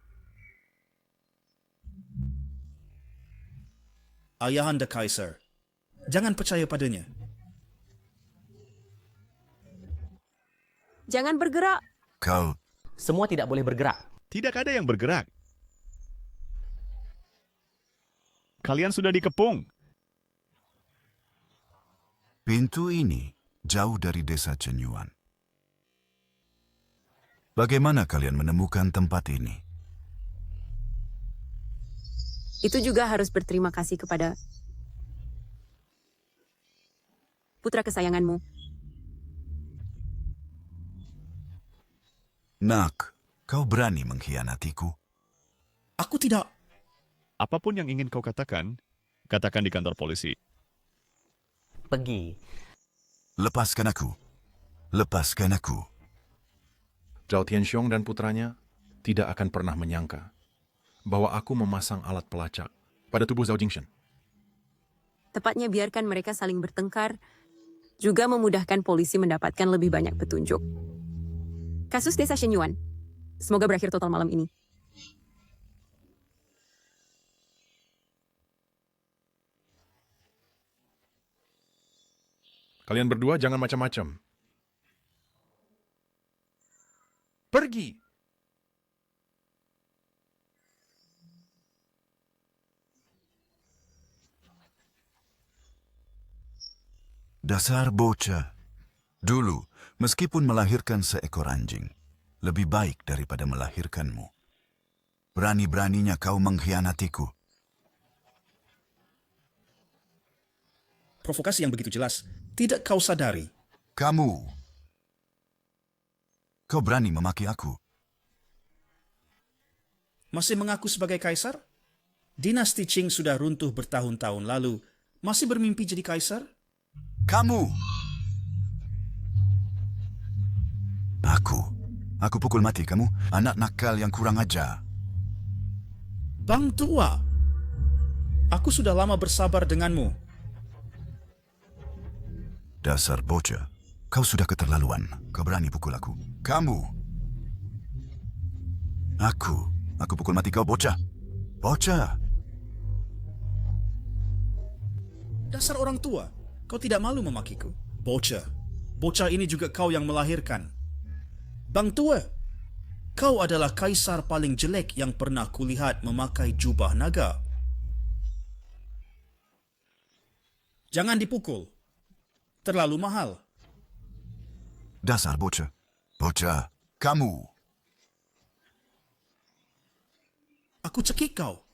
Ayahanda Kaisar. Jangan percaya padanya. Jangan bergerak. Kau... Semua tidak boleh bergerak. Tidak ada yang bergerak. Kalian sudah dikepung. Pintu ini jauh dari desa Chenyuan. Bagaimana kalian menemukan tempat ini? Itu juga harus berterima kasih kepada putra kesayanganmu. Nak, kau berani mengkhianatiku? Aku tidak. Apapun yang ingin kau katakan, katakan di kantor polisi. Pergi. Lepaskan aku. Lepaskan aku. Zhao Tianxiong dan putranya tidak akan pernah menyangka bahwa aku memasang alat pelacak pada tubuh Zhao Jingshen. Tepatnya biarkan mereka saling bertengkar, juga memudahkan polisi mendapatkan lebih banyak petunjuk. Kasus desa Shenyuan. Semoga berakhir total malam ini. Kalian berdua jangan macam-macam. Pergi! Dasar bocah. Dulu, meskipun melahirkan seekor anjing, lebih baik daripada melahirkanmu. Berani-beraninya kau mengkhianatiku. Provokasi yang begitu jelas, tidak kau sadari. Kamu berani memaki aku. Masih mengaku sebagai kaisar? Dinasti Qing sudah runtuh bertahun-tahun lalu. Masih bermimpi jadi kaisar? Kamu! Aku pukul mati kamu, anak nakal yang kurang ajar. Bang tua, aku sudah lama bersabar denganmu. Dasar bocah, kau sudah keterlaluan. Kau berani pukul aku. Kamu! Aku pukul mati kau, bocah. Bocah! Dasar orang tua, kau tidak malu memakiku. Bocah. Bocah ini juga kau yang melahirkan. Bang tua, kau adalah kaisar paling jelek yang pernah kulihat memakai jubah naga. Jangan dipukul. Terlalu mahal. Dasar bocah. Bocah, kamu. Aku cekik kau.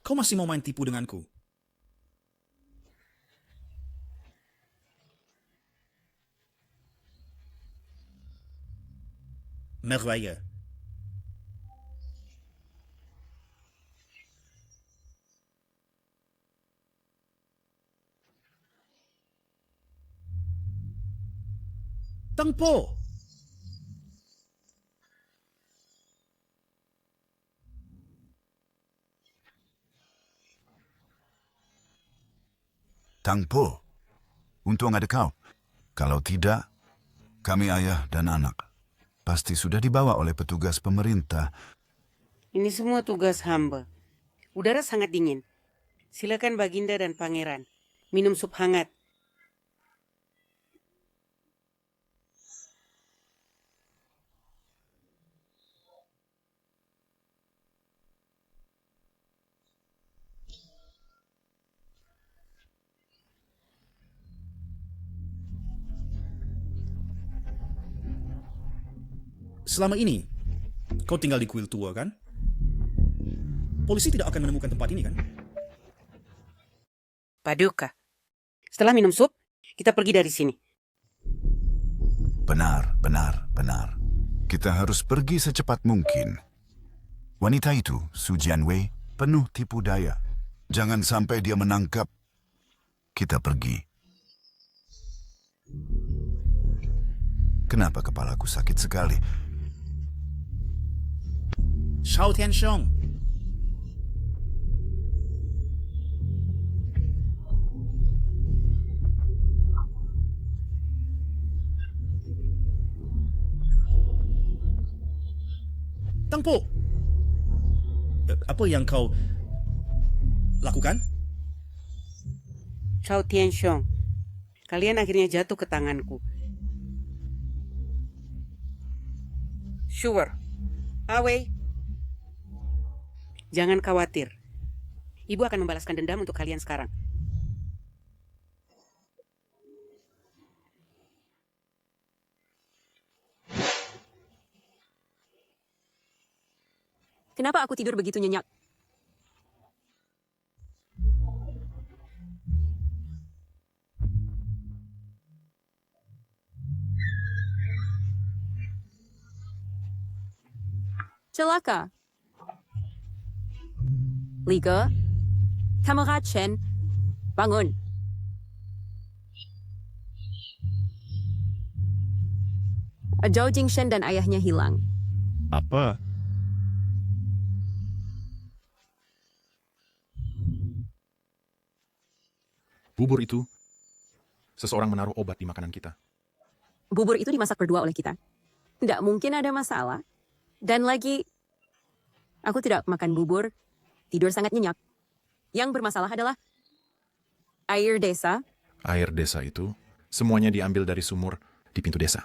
Kau masih mau main tipu denganku? Merveille. Tang Po. Tang Po, untung ada kau. Kalau tidak, kami ayah dan anak pasti sudah dibawa oleh petugas pemerintah. Ini semua tugas hamba. Udara sangat dingin. Silakan Baginda dan Pangeran. Minum sup hangat. Selama ini, kau tinggal di kuil tua, kan? Polisi tidak akan menemukan tempat ini, kan? Paduka. Setelah minum sup, kita pergi dari sini. Benar. Kita harus pergi secepat mungkin. Wanita itu, Su Jianwei, penuh tipu daya. Jangan sampai dia menangkap. Kita pergi. Kenapa kepalaku sakit sekali? Shao Tianxiong. Tang Po, apa yang kau lakukan? Shao Tianxiong, kalian akhirnya jatuh ke tanganku. Sure. Awei. Jangan khawatir. Ibu akan membalaskan dendam untuk kalian sekarang. Kenapa aku tidur begitu nyenyak? Celaka. Liga, Kamerad Chen, bangun. Zhao Jingshen dan ayahnya hilang. Apa? Bubur itu, seseorang menaruh obat di makanan kita. Bubur itu dimasak berdua oleh kita. Tidak mungkin ada masalah. Dan lagi, aku tidak makan bubur, tidur sangat nyenyak. Yang bermasalah adalah air desa. Air desa itu, semuanya diambil dari sumur di pintu desa.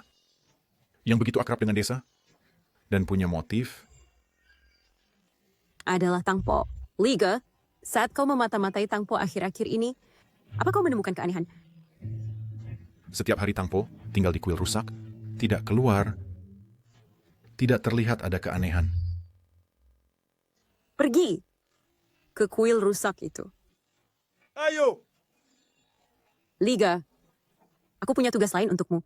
Yang begitu akrab dengan desa, dan punya motif, Adalah Tang Po. Liga, saat kau memata-matai Tang Po akhir-akhir ini, apa kau menemukan keanehan? setiap hari Tang Po tinggal di kuil rusak, tidak keluar, tidak terlihat ada keanehan. Pergi ke kuil rusak itu. Ayo! Liga, aku punya tugas lain untukmu.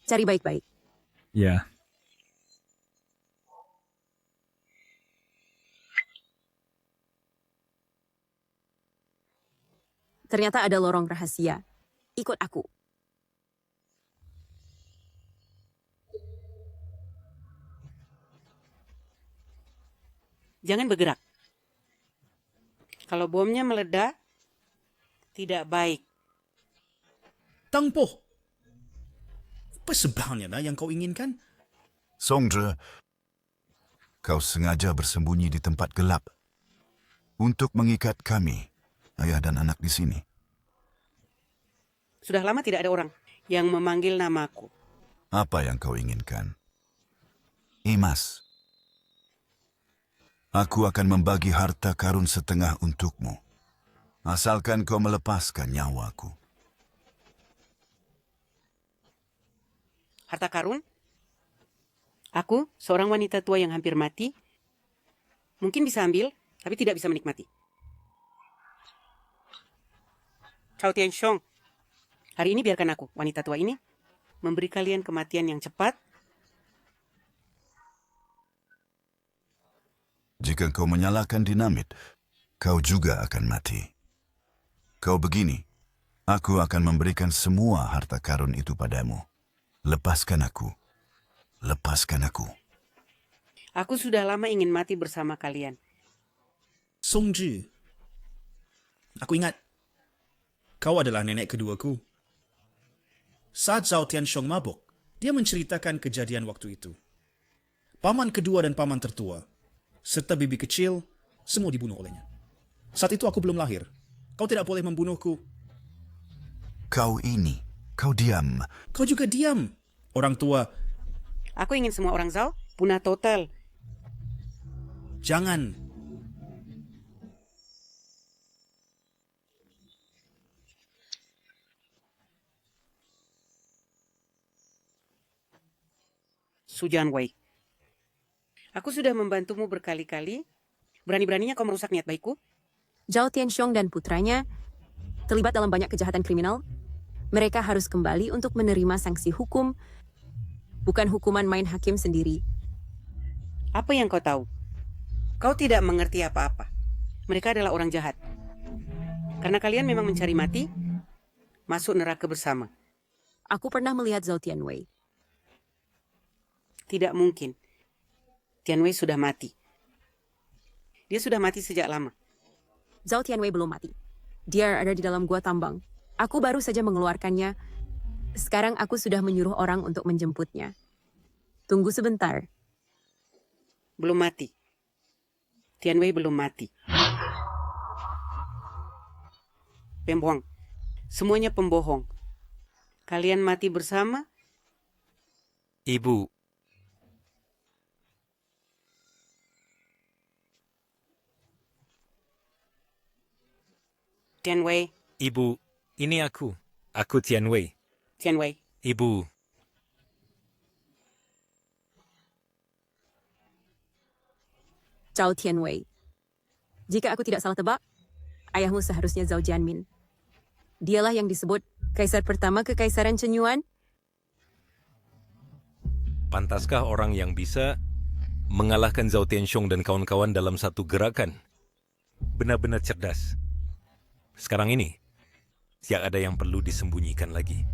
Cari baik-baik. Ya. Ternyata ada lorong rahasia. Ikut aku. Jangan bergerak. Kalau bomnya meledak, tidak baik. Tang Po, apa sebenarnya yang kau inginkan? Song Zhe, kau sengaja bersembunyi di tempat gelap untuk mengikat kami, ayah dan anak di sini. Sudah lama tidak ada orang yang memanggil namaku. Apa yang kau inginkan? Emas. Aku akan membagi harta karun setengah untukmu, asalkan kau melepaskan nyawaku. Harta karun? Aku, seorang wanita tua yang hampir mati, mungkin bisa ambil, tapi tidak bisa menikmati. Chao Tianxiong, hari ini biarkan aku, wanita tua ini, memberi kalian kematian yang cepat. Jika kau menyalakan dinamit, kau juga akan mati. Kau begini, aku akan memberikan semua harta karun itu padamu. Lepaskan aku. Lepaskan aku. Aku sudah lama ingin mati bersama kalian. Song Zhi, aku ingat, kau adalah nenek keduaku. Saat Zhao Tianxiong mabuk, dia menceritakan kejadian waktu itu. Paman kedua dan paman tertua, serta bibi kecil, semua dibunuh olehnya. Saat itu aku belum lahir. Kau tidak boleh membunuhku. Kau diam. Kau juga diam. Orang tua, Aku ingin semua orang Zhao punah total. jangan. Su Jianwei. Aku sudah membantumu berkali-kali. Berani-beraninya kau merusak niat baikku? Zhao Tianxiong dan putranya terlibat dalam banyak kejahatan kriminal. Mereka harus kembali untuk menerima sanksi hukum, bukan hukuman main hakim sendiri. Apa yang kau tahu? Kau tidak mengerti apa-apa. Mereka adalah orang jahat. Karena kalian memang mencari mati, masuk neraka bersama. Aku pernah melihat Zhao Tianwei. Tidak mungkin. Tianwei sudah mati. Dia sudah mati sejak lama. Zhao Tianwei belum mati. Dia ada di dalam gua tambang. Aku baru saja mengeluarkannya. Sekarang aku sudah menyuruh orang untuk menjemputnya. Tunggu sebentar. Belum mati. Tianwei belum mati. Pembohong. Semuanya pembohong. Kalian mati bersama? Ibu, Tianwei. Ibu, ini aku. Aku Tianwei. Tianwei. Ibu, Zhao Tianwei. Jika aku tidak salah tebak, ayahmu seharusnya Zhao Jianmin. Dialah yang disebut kaisar pertama Kekaisaran Chenyuan. pantaskah orang yang bisa mengalahkan Zhao Tianxiong dan kawan-kawan dalam satu gerakan? Benar-benar cerdas. Sekarang ini, tidak ada yang perlu disembunyikan lagi.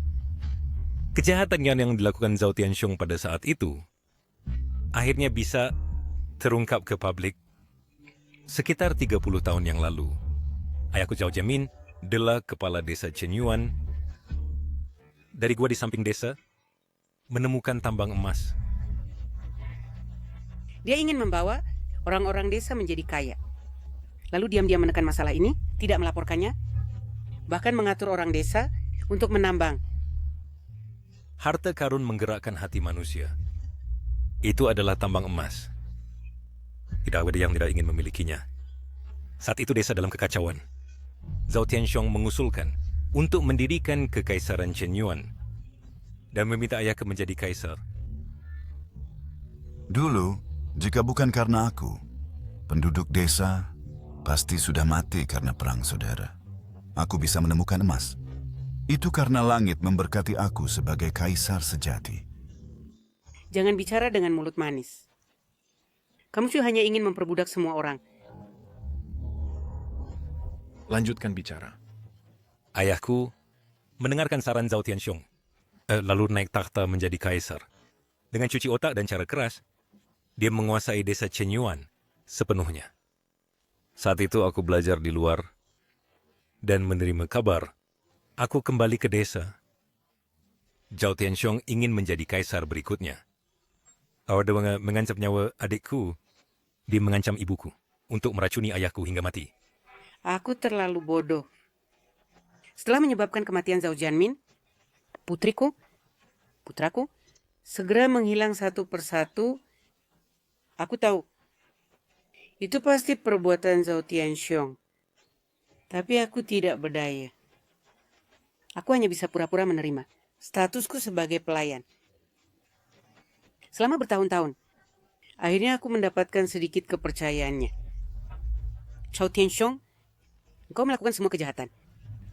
Kejahatan yang dilakukan Zhao Tianxiong pada saat itu, akhirnya bisa terungkap ke publik sekitar 30 tahun yang lalu. Ayahku Zhao Jianmin adalah kepala desa Chenyuan. Dari gua di samping desa, menemukan tambang emas. Dia ingin membawa orang-orang desa menjadi kaya. Lalu diam-diam menekan masalah ini, tidak melaporkannya, bahkan mengatur orang desa untuk menambang. Harta karun menggerakkan hati manusia. Itu adalah tambang emas. Tidak ada yang tidak ingin memilikinya. Saat itu desa dalam kekacauan. Zhao Tianxiong mengusulkan untuk mendirikan Kekaisaran Chenyuan dan meminta ayahku menjadi kaisar. Dulu, jika bukan karena aku, penduduk desa pasti sudah mati karena perang saudara. Aku bisa menemukan emas. Itu karena langit memberkati aku sebagai kaisar sejati. Jangan bicara dengan mulut manis. Kamu cuma hanya ingin memperbudak semua orang. Lanjutkan bicara. Ayahku mendengarkan saran Zhao Tianxiong, lalu naik takhta menjadi kaisar. Dengan cuci otak dan cara keras, dia menguasai desa Chenyuan sepenuhnya. Saat itu aku belajar di luar dan menerima kabar. Aku kembali ke desa. Zhao Tianxiong ingin menjadi kaisar berikutnya. Awal mengancam nyawa adikku, dia mengancam ibuku untuk meracuni ayahku hingga mati. Aku terlalu bodoh. Setelah menyebabkan kematian Zhao Jianmin, putraku, segera menghilang satu persatu. Aku tahu, itu pasti perbuatan Zhao Tianxiong. Tapi aku tidak berdaya. Aku hanya bisa pura-pura menerima statusku sebagai pelayan. Selama bertahun-tahun, akhirnya aku mendapatkan sedikit kepercayaannya. Zhao Tianxiong, kau melakukan semua kejahatan.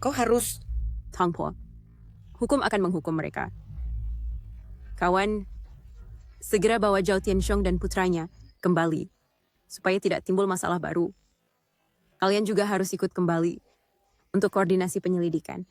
Kau harus... Tang Po, hukum akan menghukum mereka. Kawan, segera bawa Zhao Tianxiong dan putranya kembali, supaya tidak timbul masalah baru. Kalian juga harus ikut kembali untuk koordinasi penyelidikan.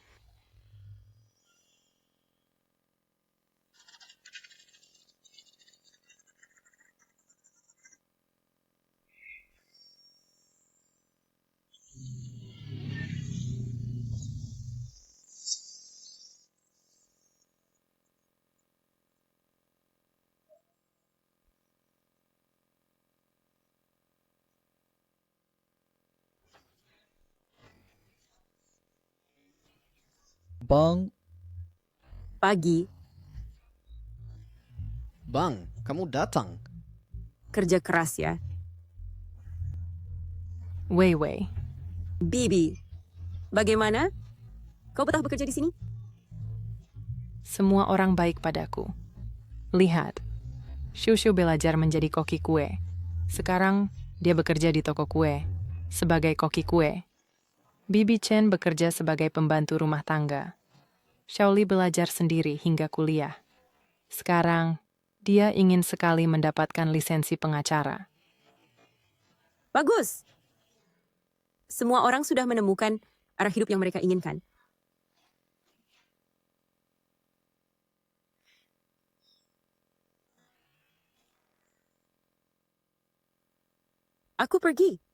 Bang. Pagi, Bang, kamu datang. kerja keras ya. Wei Wei. Bibi, bagaimana? Kau betah bekerja di sini? Semua orang baik padaku. Lihat, Shushu belajar menjadi koki kue. Sekarang dia bekerja di toko kue sebagai koki kue. Bibi Chen bekerja sebagai pembantu rumah tangga. Shaoli belajar sendiri hingga kuliah. Sekarang, dia ingin sekali mendapatkan lisensi pengacara. Bagus. Semua orang sudah menemukan arah hidup yang mereka inginkan. Aku pergi.